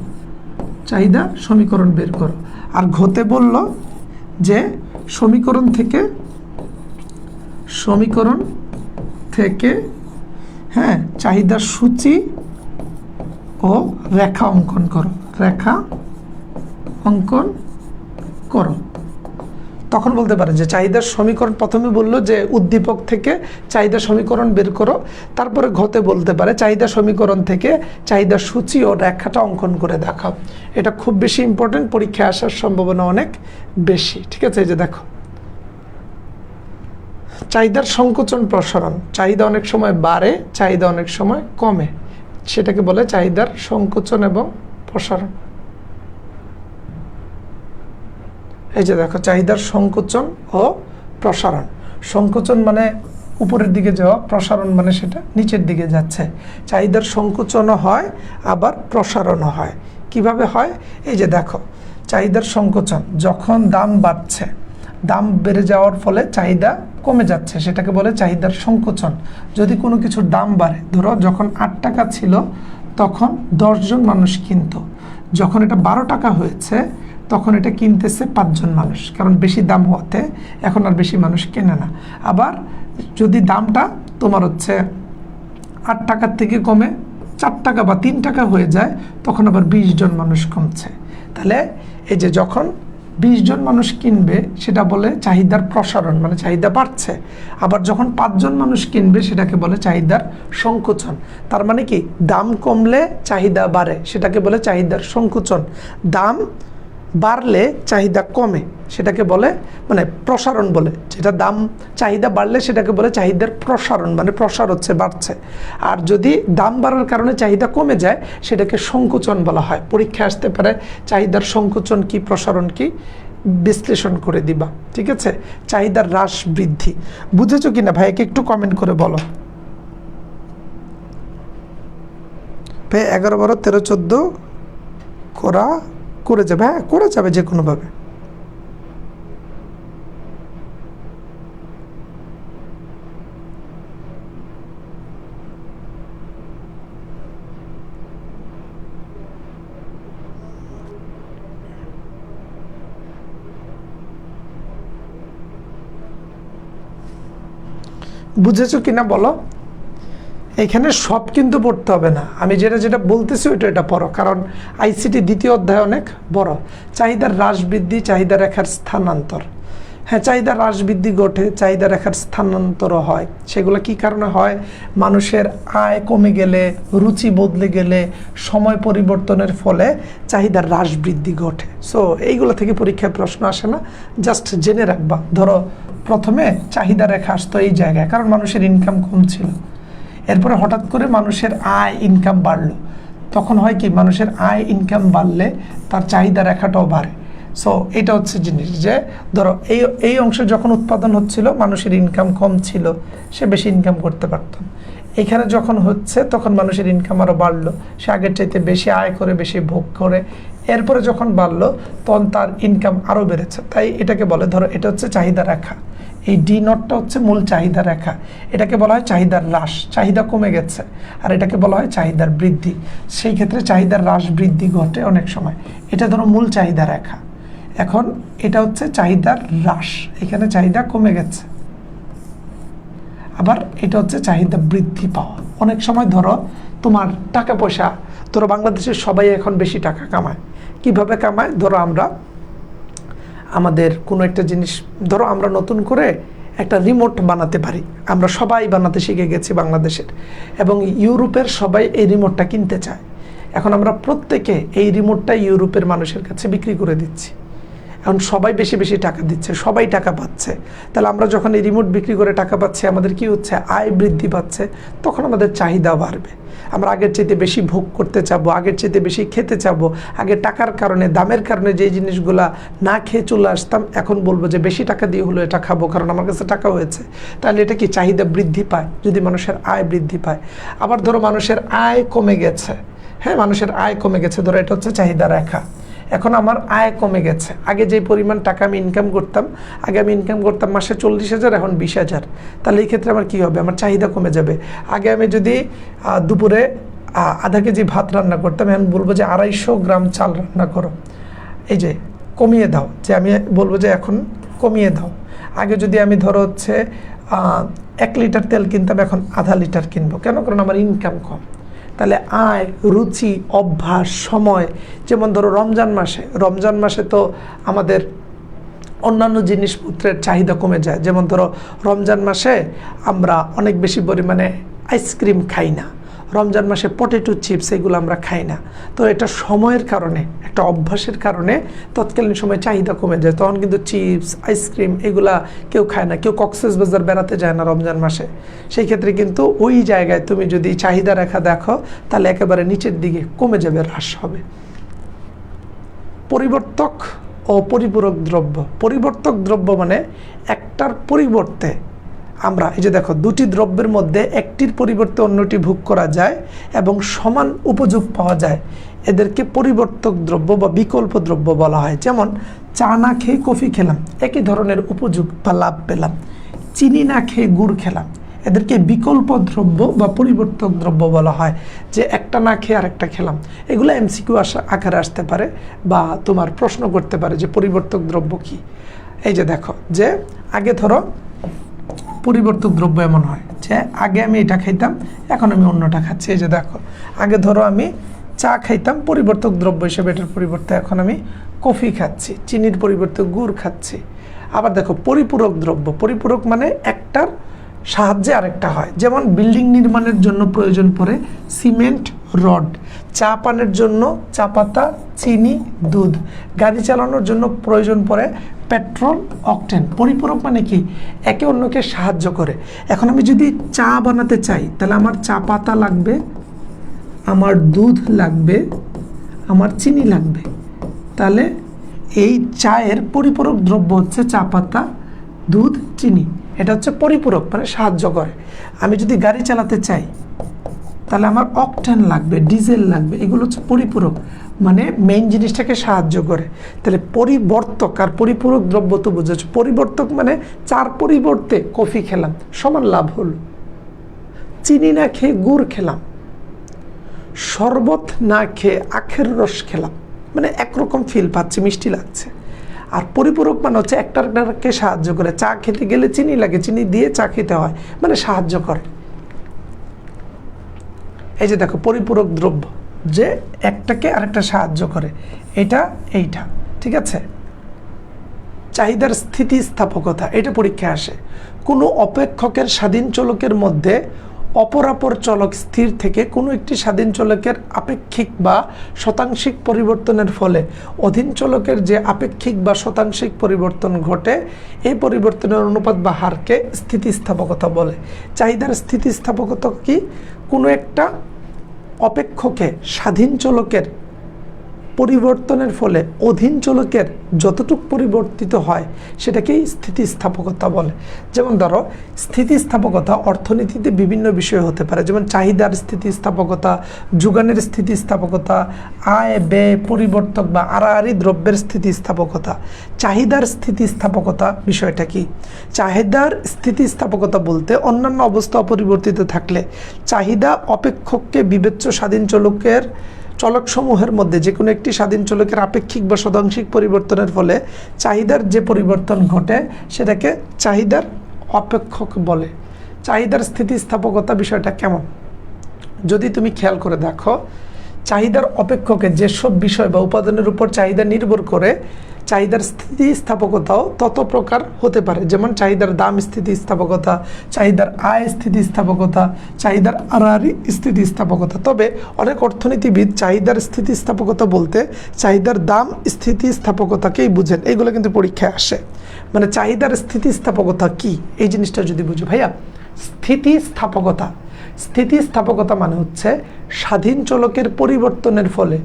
চাহিদা সমীকরণ বের করো। আর ঘতে বলল যে সমীকরণ থেকে হ্যাঁ চাহিদার সূচি ও রেখা অঙ্কন করো, রেখা অঙ্কন করো। তখন বলতে পারে যে চাহিদার সমীকরণ, প্রথমে বললো যে উদ্দীপক থেকে চাহিদা সমীকরণ বের করো, তারপরে ঘতে বলতে পারে চাহিদা সমীকরণ থেকে চাহিদার সূচি ও রেখাটা অঙ্কন করে দেখাও। এটা খুব বেশি ইম্পর্টেন্ট, পরীক্ষায় আসার সম্ভাবনা অনেক বেশি। ঠিক আছে, এই যে দেখো চাহিদার সংকোচন প্রসারণ, চাহিদা অনেক সময় বাড়ে, চাহিদা অনেক সময় কমে, সেটাকে বলে চাহিদার সংকোচন এবং প্রসারণ। এই যে দেখো চাহিদার সংকোচন ও প্রসারণ। সংকোচন মানে উপরের দিকে যাওয়া, প্রসারণ মানে সেটা নিচের দিকে যাচ্ছে। চাহিদার সংকোচনও হয় আবার প্রসারণও হয়। কিভাবে হয়, এই যে দেখো চাহিদার সংকোচন, যখন দাম বাড়ছে, দাম বেড়ে যাওয়ার ফলে চাহিদা কমে যাচ্ছে, সেটাকে বলে চাহিদার সংকোচন। যদি কোনো কিছুর দাম বাড়ে, ধরো যখন 8 টাকা ছিল তখন 10 জন মানুষ কিনতো, যখন এটা 12 টাকা হয়েছে তখন এটা কিনতেছে 5 জন মানুষ, কারণ বেশি দাম হতে এখন আর বেশি মানুষ কেনে না। আবার যদি দামটা তোমার হচ্ছে 8 টাকার থেকে কমে 4 টাকা বা 3 টাকা হয়ে যায়, তখন আবার 20 জন মানুষ কমছে। তাহলে এই যে যখন 20 জন মানুষ কিনবে সেটা বলে চাহিদার প্রসারণ, মানে চাহিদা বাড়ছে। আবার যখন 5 জন মানুষ কিনবে সেটাকে বলে চাহিদার সংকোচন। তার মানে কি, দাম কমলে চাহিদা বাড়ে, সেটাকে বলে চাহিদার সংকোচন। দাম বাড়লে চাহিদা কমে, সেটাকে বলে মানে প্রসারণ বলে। যেটা দাম চাহিদা বাড়লে সেটাকে বলে চাহিদার প্রসারণ, মানে প্রসার হচ্ছে, বাড়ছে। আর যদি দাম বাড়ার কারণে চাহিদা কমে যায় সেটাকে সংকোচন বলা হয়। পরীক্ষায় আসতে পারে চাহিদার সংকোচন কি প্রসারণ কি, বিশ্লেষণ করে দিবা। ঠিক আছে, চাহিদার হ্রাস বৃদ্ধি বুঝেছো কিনা ভাইকে একটু কমেন্ট করে বলো। ভাই 11, 12, 13, 14 করে যাবে, হ্যাঁ করে যাবে যে কোনোভাবে। বুঝেছো কিনা বলো। এখানে সব কিন্তু পড়তে হবে না, আমি যেটা বলতেছি এটা পড়ো, কারণ আইসিটি দ্বিতীয় অধ্যায় অনেক বড়। চাহিদার হ্রাস বৃদ্ধি, চাহিদা রেখার স্থানান্তর, হ্যাঁ, চাহিদা হ্রাস বৃদ্ধি ঘটে, চাহিদা রেখার স্থানান্তর হয়। সেগুলো কি কারণে হয়? মানুষের আয় কমে গেলে, রুচি বদলে গেলে, সময় পরিবর্তনের ফলে চাহিদার হ্রাস বৃদ্ধি ঘটে। সো এইগুলো থেকে পরীক্ষায় প্রশ্ন আসে না, জাস্ট জেনে রাখবা। ধরো প্রথমে চাহিদা রেখা আসতো এই জায়গায়, কারণ মানুষের ইনকাম কম ছিল। এরপরে হঠাৎ করে মানুষের আয় ইনকাম বাড়লো, তখন হয় কি মানুষের আয় ইনকাম বাড়লে তার চাহিদা রেখাটাও বাড়ে। সো এটা হচ্ছে জিনিস যে ধরো এই অংশে যখন উৎপাদন হচ্ছিল মানুষের ইনকাম কম ছিল, সে বেশি ইনকাম করতে পারত। এখানে যখন হচ্ছে তখন মানুষের ইনকাম আরও বাড়লো, সে আগের চাইতে বেশি আয় করে, বেশি ভোগ করে। এরপরে যখন বাড়লো তখন তার ইনকাম আরও বেড়েছে। তাই এটাকে বলে, ধরো এটা হচ্ছে চাহিদা রেখা, এই ডি নটটা হচ্ছে মূল চাহিদা রেখা। এটাকে বলা হয় চাহিদার হ্রাস, চাহিদা কমে গেছে। আর এটাকে বলা হয় চাহিদার বৃদ্ধি। সেই ক্ষেত্রে চাহিদার হ্রাস বৃদ্ধি ঘটে অনেক সময়। এটা ধরো মূল চাহিদা রেখা। এখন এটা হচ্ছে চাহিদার হ্রাস, এখানে চাহিদা কমে গেছে। আবার এটা হচ্ছে চাহিদা বৃদ্ধি পাওয়া। অনেক সময় ধরো তোমার টাকা পয়সা, ধরো বাংলাদেশের সবাই এখন বেশি টাকা কামায়। কিভাবে কামায়? ধরো আমরা আমাদের কোনো একটা জিনিস, ধরো আমরা নতুন করে একটা রিমোট বানাতে পারি, আমরা সবাই বানাতে শিখে গেছি বাংলাদেশের, এবং ইউরোপের সবাই এই রিমোটটা কিনতে চায়। এখন আমরা প্রত্যেকে এই রিমোটটা ইউরোপের মানুষের কাছে বিক্রি করে দিচ্ছি। এখন সবাই বেশি বেশি টাকা দিচ্ছে, সবাই টাকা পাচ্ছে। তাহলে আমরা যখন এই রিমোট বিক্রি করে টাকা পাচ্ছি, আমাদের কি হচ্ছে? আয় বৃদ্ধি পাচ্ছে। তখন আমাদের চাহিদা বাড়বে, আমরা আগের চাইতে বেশি ভোগ করতে চাবো, আগের চাইতে বেশি খেতে চাবো। আগে টাকার কারণে, দামের কারণে যে জিনিসগুলা না খেয়ে চলে আসতাম, এখন বলবো যে বেশি টাকা দিয়ে হলো এটা খাবো, কারণ আমার কাছে টাকা হয়েছে। তাহলে এটা কি? চাহিদা বৃদ্ধি পায় যদি মানুষের আয় বৃদ্ধি পায়। আবার ধরো মানুষের আয় কমে গেছে, হ্যাঁ মানুষের আয় কমে গেছে, ধরো এটা হচ্ছে চাহিদা রেখা। এখন আমার আয় কমে গেছে, আগে যে পরিমাণ টাকা আমি ইনকাম করতাম, আগে আমি ইনকাম করতাম মাসে 40,000, এখন 20,000। তাহলে এই ক্ষেত্রে আমার কী হবে? আমার চাহিদা কমে যাবে। আগে আমি যদি দুপুরে আধা কেজি ভাত রান্না করতাম, এখন বলবো যে 250 গ্রাম চাল রান্না করো, এই যে কমিয়ে দাও, যে আমি বলবো যে এখন কমিয়ে দাও। আগে যদি আমি ধরো হচ্ছে 1 লিটার তেল কিনতাম, এখন আধা লিটার কিনবো। কেন? কারণ আমার ইনকাম কম। তাহলে আয়, রুচি, অভ্যাস, সময়। যেমন ধরো রমজান মাসে তো আমাদের অন্যান্য জিনিসপত্রের চাহিদা কমে যায়। যেমন ধরো রমজান মাসে আমরা অনেক বেশি পরিমাণে আইসক্রিম খাই না, রমজান মাসে পটেটো চিপস এগুলো আমরা খাই না। তো এটা সময়ের কারণে, একটা অভ্যাসের কারণে তৎকালীন সময় চাহিদা কমে যায়। তখন কিন্তু চিপস, আইসক্রিম এগুলা কেউ খায় না, কেউ কক্সবাজার বেড়াতে যায় না রমজান মাসে। সেই ক্ষেত্রে কিন্তু ওই জায়গায় তুমি যদি চাহিদা রেখা দেখো, তাহলে একেবারে নিচের দিকে কমে যাবে, হ্রাস হবে। পরিবর্তক ও পরিপূরক দ্রব্য। পরিবর্তক দ্রব্য মানে একটার পরিবর্তে আমরা, এই যে দেখো, দুটি দ্রব্যের মধ্যে একটির পরিবর্তে অন্যটি ভোগ করা যায় এবং সমান উপযোগ পাওয়া যায়, এদেরকে পরিবর্তক দ্রব্য বা বিকল্প দ্রব্য বলা হয়। যেমন চা না খেয়ে কফি খেলাম, একই ধরনের উপযোগ বা লাভ পেলাম। চিনি না খেয়ে গুড় খেলাম, এদেরকে বিকল্প দ্রব্য বা পরিবর্তক দ্রব্য বলা হয়। যে একটা না খেয়ে আরেকটা খেলাম, এগুলো এমসিকিউ আকারে আসতে পারে বা তোমার প্রশ্ন করতে পারে যে পরিবর্তক দ্রব্য কি। এই যে দেখো, যে আগে ধরো পরিবর্তক দ্রব্য এমন হয় যে আগে আমি এটা খাইতাম, এখন আমি অন্যটা খাচ্ছি। এই যে দেখো, আগে ধরো আমি চা খাইতাম, পরিবর্তক দ্রব্য হিসেবে এটার পরিবর্তে এখন আমি কফি খাচ্ছি, চিনির পরিবর্তে গুড় খাচ্ছি। আবার দেখো পরিপূরক দ্রব্য, পরিপূরক মানে একটার সাহায্যে আরেকটা হয়। যেমন বিল্ডিং নির্মাণের জন্য প্রয়োজন পড়ে সিমেন্ট, রড। চা পানের জন্য চা পাতা, চিনি, দুধ। গাড়ি চালানোর জন্য প্রয়োজন পড়ে পেট্রোল, অকটেন। পরিপূরক মানে কি? একে অন্যকে সাহায্য করে। এখন আমি যদি চা বানাতে চাই, তাহলে আমার চা পাতা লাগবে, আমার দুধ লাগবে, আমার চিনি লাগবে। তাহলে এই চায়ের পরিপূরক দ্রব্য হচ্ছে চা পাতা, দুধ, চিনি। এটা হচ্ছে পরিপূরক, মানে সাহায্য করে। আমি যদি গাড়ি চালাতে চাই, তাহলে আমার অকটেন লাগবে, ডিজেল লাগবে। এগুলো হচ্ছে পরিপূরক, মানে মেইন জিনিসটাকে সাহায্য করে। তাহলে পরিবর্তক আর পরিপূরক দ্রব্য তো বুঝেছ। পরিবর্তক মানে চার পরিবর্তে কফি খেলাম, সমান লাভ হল। চিনি না খেয়ে গুড় খেলাম, শরবত না খেয়ে আখের রস খেলাম, মানে একরকম ফিল পাচ্ছি, মিষ্টি লাগছে। আর পরিপূরক মানে হচ্ছে একটাকে সাহায্য করে। চা খেতে গেলে চিনি লাগে, চিনি দিয়ে চা খেতে হয়, মানে সাহায্য করে। এই যে দেখো পরিপূরক দ্রব্য, যে একটাকে আরেকটা সাহায্য করে, এটা এইটা, ঠিক আছে। চাহিদার স্থিতিস্থাপকতা, এটা পরীক্ষায় আসে। কোনো অপেক্ষকের স্বাধীন চলকের মধ্যে অপরাপর চলক স্থির থেকে কোনো একটি স্বাধীন চলকের আপেক্ষিক বা শতাংশিক পরিবর্তনের ফলে অধীন চলকের যে আপেক্ষিক বা শতাংশিক পরিবর্তন ঘটে, এই পরিবর্তনের অনুপাত বা হারকে স্থিতিস্থাপকতা বলে। চাহিদার স্থিতিস্থাপকতা কি? কোনো একটা অপেক্ষকে স্বাধীন চলকের পরিবর্তনের ফলে অধীন চলকের যতটুকু পরিবর্তিত হয় সেটাকেই স্থিতিস্থাপকতা বলে। যেমন ধরো, স্থিতিস্থাপকতা অর্থনীতিতে বিভিন্ন বিষয় হতে পারে, যেমন চাহিদার স্থিতিস্থাপকতা, যোগানের স্থিতিস্থাপকতা, আয় ব্যয় পরিবর্তক বা আড়াআড়ি দ্রব্যের স্থিতিস্থাপকতা। চাহিদার স্থিতিস্থাপকতা বিষয়টা কি? চাহিদার স্থিতিস্থাপকতা বলতে অন্যান্য অবস্থা অপরিবর্তিত থাকলে চাহিদা অপেক্ষককে বিবেচ্য স্বাধীন চলকসমূহের মধ্যে যে কোনো একটি স্বাধীন চলকের আপেক্ষিক বা শতাংশিক পরিবর্তনের ফলে চাহিদার যে পরিবর্তন ঘটে সেটাকে চাহিদার অপেক্ষক বলে। চাহিদার স্থিতিস্থাপকতা বিষয়টা কেমন? যদি তুমি খেয়াল করে দেখো, চাহিদার অপেক্ষকে যেসব বিষয় বা উপাদানের উপর চাহিদা নির্ভর করে, চাহিদার স্থিতিস্থাপকতাও তত প্রকার হতে পারে। যেমন চাহিদার দাম স্থিতিস্থাপকতা, চাহিদার আয় স্থিতিস্থাপকতা, চাহিদার আড়াআড়ি স্থিতিস্থাপকতা। তবে অনেক অর্থনীতিবিদ চাহিদার স্থিতিস্থাপকতা বলতে চাহিদার দাম স্থিতিস্থাপকতাকেই বুঝেন। এইগুলো কিন্তু পরীক্ষায় আসে। মানে চাহিদার স্থিতিস্থাপকতা কি, এই জিনিসটা যদি বুঝো ভাইয়া। স্থিতিস্থাপকতা মানে হচ্ছে স্বাধীন চলকের পরিবর্তনের ফলে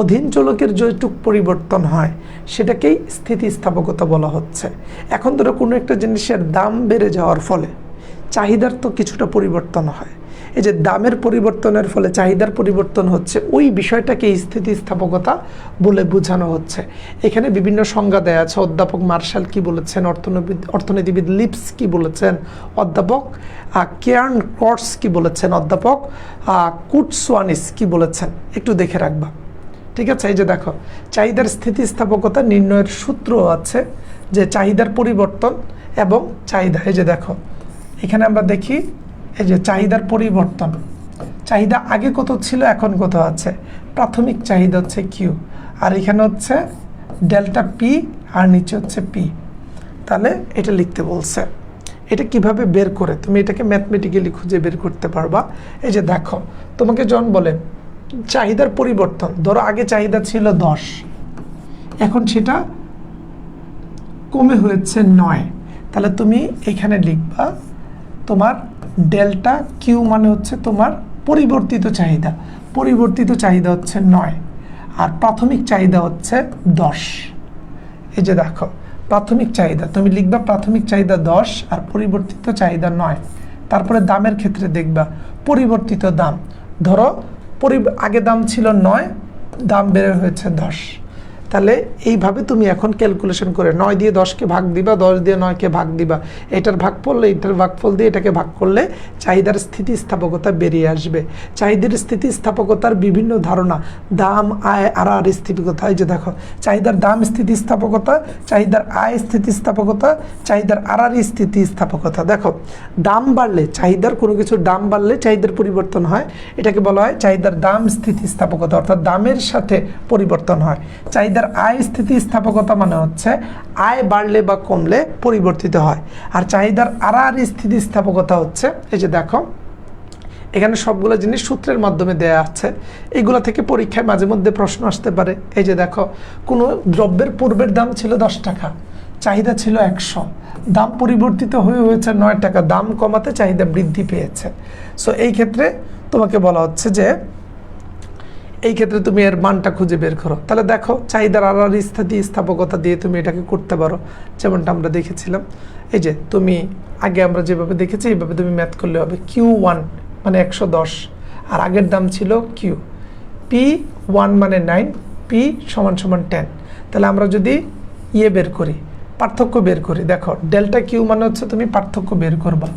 অধীন চলকের যেটুক পরিবর্তন হয় সেটাকেই স্থিতিস্থাপকতা বলা হচ্ছে। এখন ধরো কোনো একটা জিনিসের দাম বেড়ে যাওয়ার ফলে চাহিদার তো কিছুটা পরিবর্তন হয়। এই যে দামের পরিবর্তনের ফলে চাহিদার পরিবর্তন হচ্ছে, ওই বিষয়টাকে স্থিতিস্থাপকতা বলে বোঝানো হচ্ছে। এখানে বিভিন্ন সংজ্ঞা দেয়া আছে। অধ্যাপক মার্শাল কি বলেছেন, অর্থনীতিবিদ লিপস কি বলেছেন, অধ্যাপক কেয়ার্ন কর্স কি বলেছেন, অধ্যাপক কুটসওয়ানিস কি বলেছেন, একটু দেখে রাখবা। ঠিক আছে? এই যে দেখো, চাহিদার স্থিতিস্থাপকতা নির্ণয়ের সূত্র আছে, যে চাহিদার পরিবর্তন এবং চাহিদা। এই যে দেখো, এখানে আমরা দেখি, এই যে চাহিদার পরিবর্তন, চাহিদা আগে কত ছিল এখন কত আছে। প্রাথমিক চাহিদা হচ্ছে কিউ, আর এখানে হচ্ছে ডেল্টা পি, আর নিচে হচ্ছে পি। তাহলে এটা লিখতে বলছে। এটা কিভাবে বের করে তুমি এটাকে ম্যাথমেটিক্যালি খুঁজে বের করতে পারবা। এই যে দেখো, তোমাকে জন বলে চাহিদার পরিবর্তন, ধরো আগে চাহিদা ছিল 10, এখন সেটা কমে হয়েছে 9। তাহলে তুমি এখানে লিখবা তোমার ডেল্টা কিউ মানে হচ্ছে তোমার পরিবর্তিত চাহিদা। পরিবর্তিত চাহিদা হচ্ছে 9, আর প্রাথমিক চাহিদা হচ্ছে 10। এই যে দেখো, প্রাথমিক চাহিদা তুমি লিখবা প্রাথমিক চাহিদা 10 আর পরিবর্তিত চাহিদা 9। তারপরে দামের ক্ষেত্রে দেখবা পরিবর্তিত দাম, ধরো আগে দাম ছিল 9, দাম বেড়ে হয়েছে 10। তাহলে এইভাবে তুমি এখন ক্যালকুলেশন করে 9 দিয়ে 10কে ভাগ দিবা, 10 দিয়ে 9কে ভাগ দিবা, এটার ভাগফল এটার ভাগফল দিয়ে এটাকে ভাগ করলে চাহিদার স্থিতিস্থাপকতা বেরিয়ে আসবে। চাহিদার স্থিতিস্থাপকতার বিভিন্ন ধারণা, দাম, আয়, আড়াআড়ি স্থিতিস্থাপকতা। এই যে দেখো, চাহিদার দাম স্থিতিস্থাপকতা, চাহিদার আয় স্থিতিস্থাপকতা, চাহিদার আড়াআড়ি স্থিতিস্থাপকতা। দেখো, দাম বাড়লে, চাহিদার কোনো কিছুর দাম বাড়লে চাহিদার পরিবর্তন হয়, এটাকে বলা হয় চাহিদার দাম স্থিতিস্থাপকতা, অর্থাৎ দামের সাথে পরিবর্তন হয়। চাহিদার আয় স্থিতিস্থাপকতা মানে হচ্ছে আয় বাড়লে বা কমলে পরিবর্তিত হয়। আর চাহিদার আড়াআড়ি স্থিতিস্থাপকতা হচ্ছে, এই যে দেখো এখানে সবগুলো জিনিস সূত্রের মাধ্যমে দেয়া আছে, এইগুলো থেকে পরীক্ষায় মাঝে মধ্যে প্রশ্ন আসতে পারে। এই যে দেখো, কোনো দ্রব্যের পূর্বের দাম ছিল 10 টাকা, চাহিদা ছিল 100, দাম পরিবর্তিত হয়েছে 9 টাকা, দাম কমাতে চাহিদা বৃদ্ধি পেয়েছে। সো এই ক্ষেত্রে তোমাকে বলা হচ্ছে যে এই ক্ষেত্রে তুমি এর মানটা খুঁজে বের করো। তাহলে দেখো, চাহিদার আড়াআড়ি স্থিতিস্থাপকতা দিয়ে তুমি এটাকে করতে পারো, যেমনটা আমরা দেখেছিলাম। এই যে তুমি আগে আমরা যেভাবে দেখেছি এইভাবে তুমি ম্যাথ করলে হবে। Q1 মানে 110, আর আগের দাম ছিল কিউ। P1 মানে 9, P = 10। তাহলে আমরা যদি বের করি, পার্থক্য বের করি, দেখো ডেল্টা কিউ মানে হচ্ছে তুমি পার্থক্য বের করবা।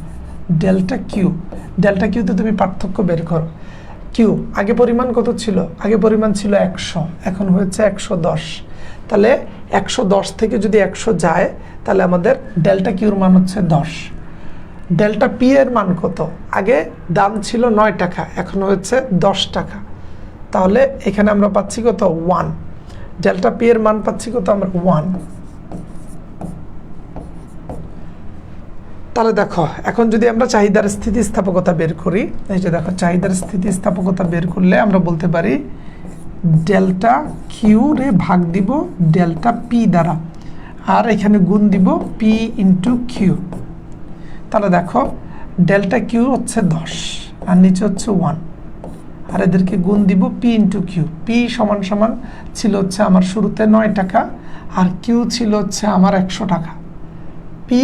ডেল্টা কিউতে তুমি পার্থক্য বের করো। কিউ আগে পরিমাণ কত ছিল? আগে পরিমাণ ছিল 100, এখন হয়েছে 110। তাহলে 110 থেকে যদি 100 যায়, তাহলে আমাদের ডেল্টা কিউর মান হচ্ছে 10। ডেল্টা পি এর মান কত? আগে দাম ছিল 9 টাকা, এখন হচ্ছে 10 টাকা। তাহলে এখানে আমরা পাচ্ছি কত? 1। ডেল্টা পি এর মান পাচ্ছি কত আমরা? 1। তাহলে দেখো এখন যদি আমরা চাহিদার স্থিতিস্থাপকতা বের করি, এই যে দেখো চাহিদার স্থিতিস্থাপকতা বের করলে আমরা বলতে পারি ডেল্টা কিউ রে ভাগ দিব ডেল্টা পি দ্বারা, আর এখানে গুণ দিব পি ইন্টু কিউ। তাহলে দেখো ডেল্টা কিউ হচ্ছে 10 আর নিচে হচ্ছে 1, আর এদেরকে গুণ দিব পি ইন্টু কিউ। পি সমান সমান ছিল হচ্ছে আমার শুরুতে 9 টাকা, আর কিউ ছিল হচ্ছে আমার 100 টাকা। পি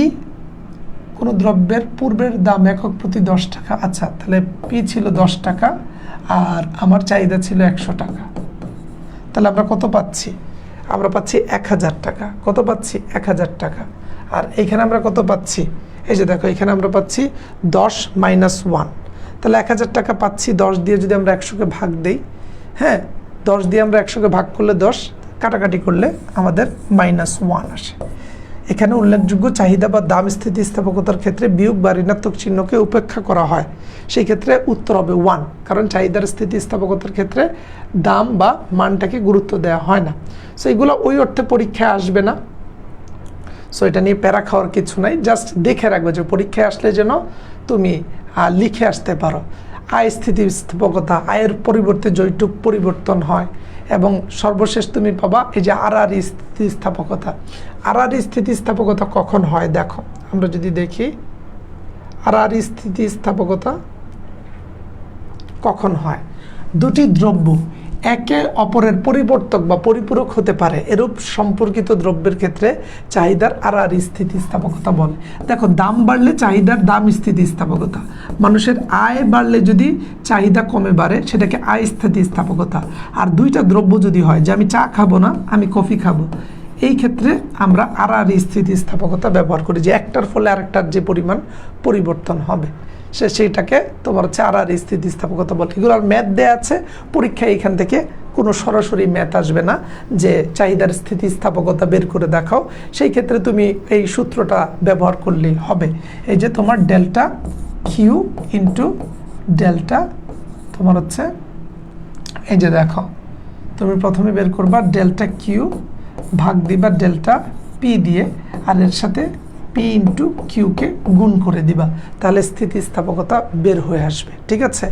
কোনো দ্রব্যের পূর্বের দাম একক প্রতি 10 টাকা। আচ্ছা, তাহলে পি ছিল 10 টাকা আর আমার চাহিদা ছিল 100 টাকা। তাহলে আমরা কত পাচ্ছি? আমরা পাচ্ছি 1000 টাকা। কত পাচ্ছি? 1000 টাকা। আর এখানে আমরা কত পাচ্ছি? এই যে দেখো এখানে আমরা পাচ্ছি 10 মাইনাস 1। তাহলে 1000 টাকা পাচ্ছি। 10 দিয়ে যদি আমরা 100কে ভাগ দিই, হ্যাঁ 10 দিয়ে আমরা 100কে ভাগ করলে 10 কাটাকাটি করলে আমাদের -1 আসে। এখানে উল্লেখযোগ্য চাহিদা বা দাম স্থিতিস্থাপকতার ক্ষেত্রে বিয়োগ বা ঋণাত্মক চিহ্নকে উপেক্ষা করা হয়, সেই ক্ষেত্রে উত্তর হবে 1, কারণ চাহিদার স্থিতিস্থাপকতার ক্ষেত্রে দাম বা মানটাকে গুরুত্ব দেওয়া হয় না। সো এগুলো ওই অর্থে পরীক্ষায় আসবে না, সো এটা নিয়ে প্যারা খাওয়ার কিছু নাই। জাস্ট দেখে রাখবে যে পরীক্ষায় আসলে যেন তুমি লিখে আসতে পারো। আয় স্থিতিস্থাপকতা, আয়ের পরিবর্তে যৌতুক পরিবর্তন হয়, এবং সর্বশেষ তুমি পাবা এই যে আরআরই স্থিতিস্থাপকতা। আরআরই স্থিতিস্থাপকতা কখন হয় দেখো, আমরা যদি দেখি আরআরই স্থিতিস্থাপকতা কখন হয়, দুটি দ্রব্য একে অপরের পরিবর্তক বা পরিপূরক হতে পারে এরূপ সম্পর্কিত দ্রব্যের ক্ষেত্রে চাহিদার আরআরই স্থিতিস্থাপকতা বলে। দেখো দাম বাড়লে চাহিদার দাম স্থিতিস্থাপকতা, মানুষের আয় বাড়লে যদি চাহিদা কমে বাড়ে সেটাকে আয় স্থিতিস্থাপকতা। আর দুইটা দ্রব্য যদি হয় যে আমি চা খাবো না আমি কফি খাবো, এই ক্ষেত্রে আমরা আরআরই স্থিতিস্থাপকতা ব্যবহার করি, যে একটার ফলে আরেকটার যে পরিমাণ পরিবর্তন হবে সেইটাকে তোমার হচ্ছে আরআরই স্থিতিস্থাপকতা বলে। এগুলোর ম্যাথ দেয়া আছে পরীক্ষায়, এখান থেকে কোনো সরাসরি ম্যাথ আসবে না যে চাহিদার স্থিতিস্থাপকতা বের করে দেখাও। সেই ক্ষেত্রে তুমি এই সূত্রটা ব্যবহার করলেই হবে। এই যে তোমার ডেল্টা কিউ ইন্টু ডেল্টা তোমার হচ্ছে, এই যে দেখো তুমি প্রথমে বের করবা ডেল্টা কিউ ভাগ দিবা ডেল্টা পি দিয়ে, আর এর সাথে পি ইন্টু কিউকে গুণ করে দিবা, তাহলে স্থিতিস্থাপকতা বের হয়ে আসবে। ঠিক আছে,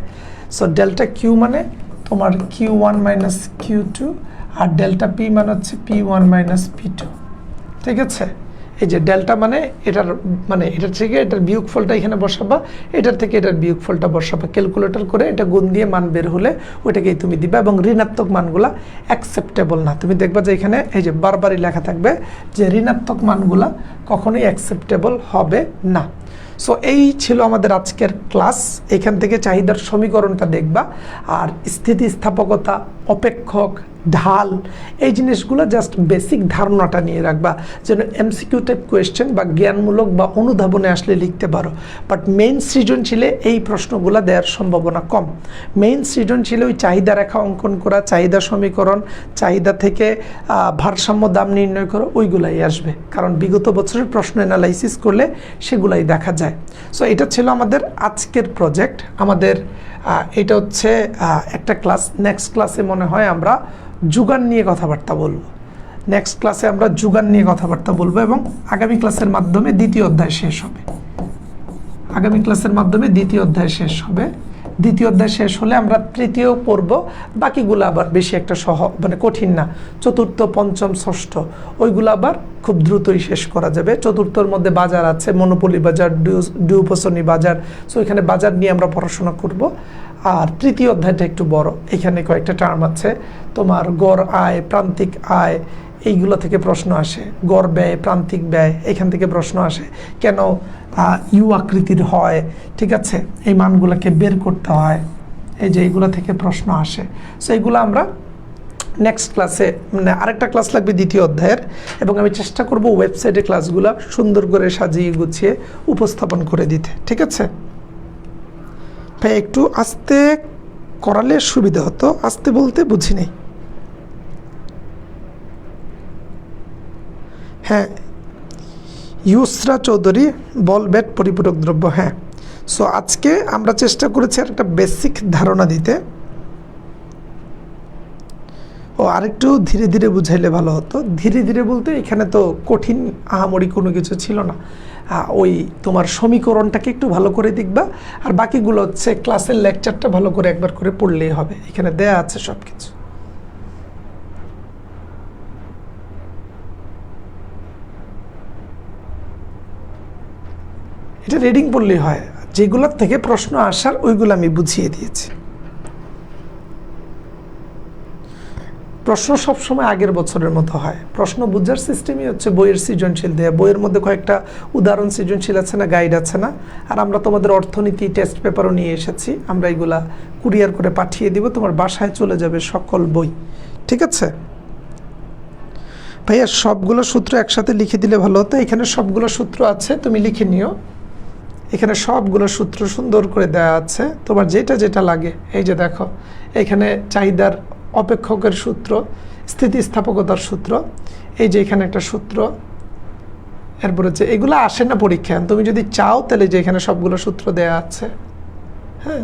সো ডেল্টা কিউ মানে তোমার Q1 মাইনাস Q2, আর ডেল্টা পি মানে হচ্ছে P1 মাইনাস P2। ঠিক আছে, এই যে ডেল্টা মানে এটার থেকে এটার বিয়োগফলটা এখানে বসাবা, এটার থেকে এটার বিয়োগফলটা বসাবা, ক্যালকুলেটর করে এটা গুণ দিয়ে মান বের হলে ওইটাকেই তুমি দিবা। এবং ঋণাত্মক মানগুলা অ্যাকসেপ্টেবল না, তুমি দেখবা যে এখানে এই যে বারবারই লেখা থাকবে যে ঋণাত্মক মানগুলা কখনোই অ্যাকসেপ্টেবল হবে না। সো এই ছিল আমাদের আজকের ক্লাস। এখান থেকে চাহিদার সমীকরণটা দেখবা, আর স্থিতিস্থাপকতা, অপেক্ষক, ঢাল, এই জিনিসগুলো জাস্ট বেসিক ধারণাটা নিয়ে রাখবা, যেন এমসিকিউ টাইপ কোয়েশ্চেন বা জ্ঞানমূলক বা অনুধাবনে আসলে লিখতে পারো। বাট মেইন সৃজনশীলে এই প্রশ্নগুলো দেওয়ার সম্ভাবনা কম। মেইন সৃজনশীলে ওই চাহিদা রেখা অঙ্কন করা, চাহিদা সমীকরণ, চাহিদা থেকে ভারসাম্য দাম নির্ণয় করো, ওইগুলাই আসবে, কারণ বিগত বছরের প্রশ্ন অ্যানালাইসিস করলে সেগুলাই দেখা যায়। সো এটা ছিল আমাদের আজকের প্রজেক্ট। আমাদের এটা হচ্ছে একটা ক্লাস। নেক্সট ক্লাসে মনে হয় আমরা যুগান নিয়ে কথাবার্তা বলবো। নেক্সট ক্লাসে আমরা যুগান নিয়ে কথাবার্তা বলবো, এবং আগামী ক্লাসের মাধ্যমে দ্বিতীয় অধ্যায় শেষ হবে। আগামী ক্লাসের মাধ্যমে দ্বিতীয় অধ্যায় শেষ হবে। দ্বিতীয় অধ্যায় শেষ হলে আমরা তৃতীয় পড়ব। বাকিগুলো আবার বেশি একটা কঠিন না। চতুর্থ, পঞ্চম, ষষ্ঠ ওইগুলো আবার খুব দ্রুতই শেষ করা যাবে। চতুর্থর মধ্যে বাজার আছে, মনোপলি বাজার, ডিউপসনি বাজার, সো এখানে বাজার নিয়ে আমরা পড়াশোনা করব। আর তৃতীয় অধ্যায়টা একটু বড়, এখানে কয়েকটা টার্ম আছে, তোমার গড় আয়, প্রান্তিক আয়, এইগুলো থেকে প্রশ্ন আসে। গড় ব্যয়, প্রান্তিক ব্যয়, এখান থেকে প্রশ্ন আসে। কেন ইউ আকৃতির হয়, ঠিক আছে, এই মানগুলোকে বের করতে হয়, এই যে এইগুলো থেকে প্রশ্ন আসে। সো এইগুলো আমরা নেক্সট ক্লাসে, আরেকটা ক্লাস লাগবে দ্বিতীয় অধ্যায়ের, এবং আমি চেষ্টা করব ওয়েবসাইটে ক্লাসগুলো সুন্দর করে সাজিয়ে গুছিয়ে উপস্থাপন করে দিতে। ঠিক আছে ভাই, একটু আস্তে করালে সুবিধা হতো। আস্তে বলতে বুঝি নেই। হ্যাঁ, ইউসরা চৌধুরী, বল ব্যাট পরিপূরক দ্রব্য। হ্যাঁ, সো আজকে আমরা চেষ্টা করেছি একটা বেসিক ধারণা দিতে। ও আরেকটু ধীরে ধীরে বুঝাইলে ভালো হতো। ধীরে ধীরে বলতে এখানে তো কঠিন আহামরি কোনো কিছু ছিল না। ওই তোমার সমীকরণটাকে একটু ভালো করে দেখবা, আর বাকিগুলো হচ্ছে ক্লাসের লেকচারটা ভালো করে একবার করে পড়লেই হবে, এখানে দেয়া আছে সব কিছু। এটা রিডিং পড়লেই হয়, যেগুলোর থেকে প্রশ্ন আসার ওইগুলো আমি বুঝিয়ে দিয়েছি। প্রশ্ন সবসময় আগের বছরের মতো হয়। প্রশ্ন বুঝার সিস্টেমই হচ্ছে বইয়ের সৃজনশীল দেয়া। বইয়ের মধ্যে কয়েকটা উদাহরণ সৃজনশীল আছে না, গাইড আছে না, আর আমরা তোমাদের অর্থনীতি টেস্ট পেপারও নিয়ে এসেছি। আমরা এগুলা কুরিয়ার করে পাঠিয়ে দিব, তোমার বাসায় চলে যাবে সকল বই। ঠিক আছে ভাইয়া, সবগুলো সূত্র একসাথে লিখে দিলে ভালো হতো। এখানে সবগুলো সূত্র আছে, তুমি লিখে নিও। এখানে সবগুলো সূত্র সুন্দর করে দেওয়া আছে, তোমার যেটা যেটা লাগে। এই যে দেখো, এখানে চাহিদার অপেক্ষকের সূত্র, স্থিতিস্থাপকতার সূত্র, এই যে এখানে একটা সূত্র, এরপর হচ্ছে এগুলো আসে না পরীক্ষায়। তুমি যদি চাও তাহলে যে এখানে সবগুলো সূত্র দেয়া আছে। হ্যাঁ,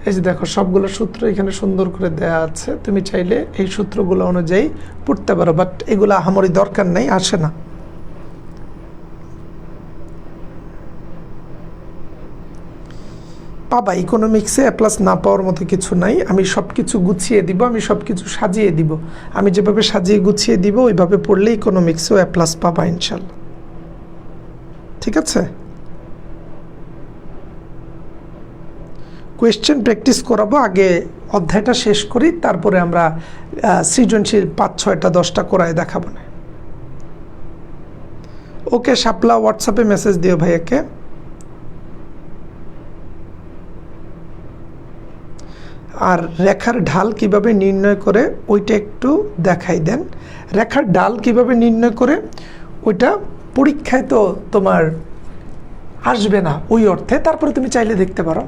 এই যে দেখো সবগুলো সূত্র এখানে সুন্দর করে দেয়া আছে, তুমি চাইলে এই সূত্রগুলো অনুযায়ী পড়তে পারো, বাট এগুলো আহামরি দরকার নেই, আসে না। পাবা, ইকোনমিক্সে এ প্লাস না পাওয়ার মতো কিছু নাই। আমি সব কিছু গুছিয়ে দিব, আমি সব কিছু সাজিয়ে দিব। আমি যেভাবে সাজিয়ে গুছিয়ে দিব ওইভাবে পড়লে ইকোনমিক্সেও এ প্লাস পাবা ইনশাল্লাহ। ঠিক আছে, কোয়েশ্চেন প্র্যাকটিস করাবো, আগে অধ্যায়টা শেষ করি, তারপরে আমরা সৃজনশীল 5, 6টা 10টা করায় দেখাবো না। ওকে শাপলা, হোয়াটসঅ্যাপে মেসেজ দিও ভাইয়াকে। আর রেখার ঢাল কিভাবে নির্ণয় করে ওইটা একটু দেখাই দেন। রেখার ঢাল কিভাবে নির্ণয় করে ওইটা পরীক্ষায় তো তোমার আসবে না ওই অর্থে, তারপরে তুমি চাইলে দেখতে পারো।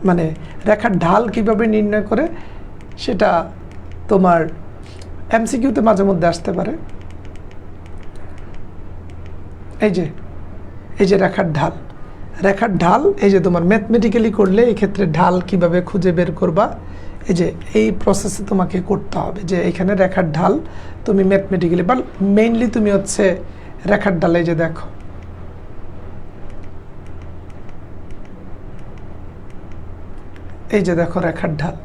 মানে রেখার ঢাল কিভাবে নির্ণয় করে সেটা তোমার এমসিকিউতে মাঝে মধ্যে আসতে পারে। এই যে রেখার ঢাল, রেখার ঢাল এই যে তোমার ম্যাথমেটিক্যালি করলে এই ক্ষেত্রে ঢাল কিভাবে খুঁজে বের করবা, এই যে এই প্রসেসে তোমাকে করতে হবে। যে এখানে রেখার ঢাল তুমি ম্যাথমেটিক্যালি বা মেইনলি তুমি হচ্ছে রেখার ঢাল, এই যে দেখো এই যে দেখো রেখার ঢাল।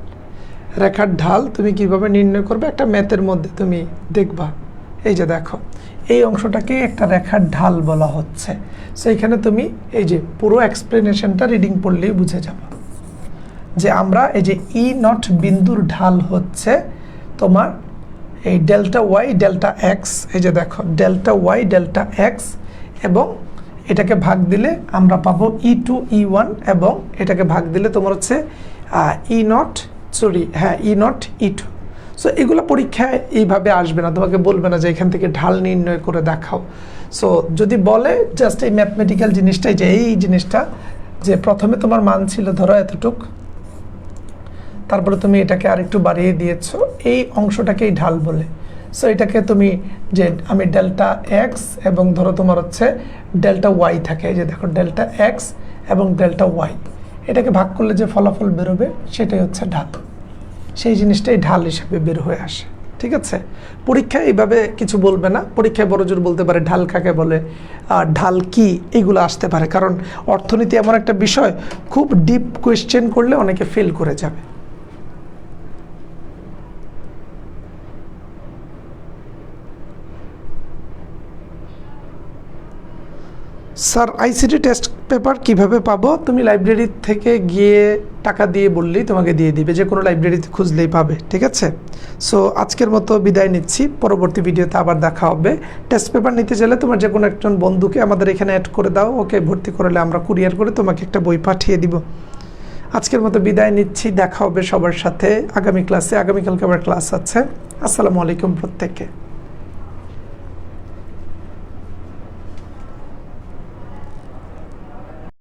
রেখার ঢাল তুমি কিভাবে নির্ণয় করবে একটা ম্যাথের মধ্যে তুমি দেখবা। এই যে দেখো, এই অংশটাকে একটা রেখার ঢাল বলা হচ্ছে। সো এখানে তুমি এই যে পুরো এক্সপ্লেনেশনটা রিডিং পড়লেই বুঝে যাবে যে আমরা এই যে ই নট বিন্দুর ঢাল হচ্ছে তোমার এই ডেল্টা ওয়াই ডেল্টা এক্স। এই যে দেখো ডেল্টা ওয়াই ডেল্টা এক্স, এবং এটাকে ভাগ দিলে আমরা পাবো E2 E1, এবং এটাকে ভাগ দিলে তোমার হচ্ছে ই নট E2। সো এগুলো পরীক্ষায় এইভাবে আসবে না, তোমাকে বলবে না যে এখান থেকে ঢাল নির্ণয় করে দেখাও। সো যদি বলে জাস্ট এই ম্যাথমেটিক্যাল জিনিসটাই, যে এই জিনিসটা যে প্রথমে তোমার মান ছিল ধরো এতটুক, তারপরে তুমি এটাকে আরেকটু বাড়িয়ে দিয়েছো, এই অংশটাকেই ঢাল বলে। সো এটাকে তুমি যে আমি ডেল্টা এক্স এবং ধরো তোমার হচ্ছে ডেল্টা ওয়াই থাকে, এই যে দেখো ডেল্টা এক্স এবং ডেল্টা ওয়াই, এটাকে ভাগ করলে যে ফলাফল বেরোবে সেটাই হচ্ছে ঢাল। সেই জিনিসটাই ঢাল হিসেবে বের হয়ে আসে। ঠিক আছে, পরীক্ষায় এইভাবে কিছু বলবে না। পরীক্ষায় বড়জোর বলতে পারে ঢাল কাকে বলে, ঢাল কি, এগুলো আসতে পারে। কারণ অর্থনীতি এমন একটা বিষয়, খুব ডিপ কোয়েশ্চেন করলে অনেকে ফেল করে যাবে। স্যার আইসিটি টেস্ট পেপার কিভাবে পাবো? তুমি লাইব্রেরি থেকে গিয়ে টাকা দিয়ে বললেই তোমাকে দিয়ে দিবে, যে কোনো লাইব্রেরিতে খুঁজলেই পাবে। ঠিক আছে, সো আজকের মতো বিদায় নিচ্ছি, পরবর্তী ভিডিওতে আবার দেখা হবে। টেস্ট পেপার নিতে চাইলে তোমার যে কোনো একজন বন্ধুকে আমাদের এখানে অ্যাড করে দাও, ওকে ভর্তি করলে আমরা কুরিয়ার করে তোমাকে একটা বই পাঠিয়ে দিব। আজকের মতো বিদায় নিচ্ছি, দেখা হবে সবার সাথে আগামী ক্লাসে। আগামীকালকে আবার ক্লাস আছে। আসসালামু আলাইকুম প্রত্যেককে।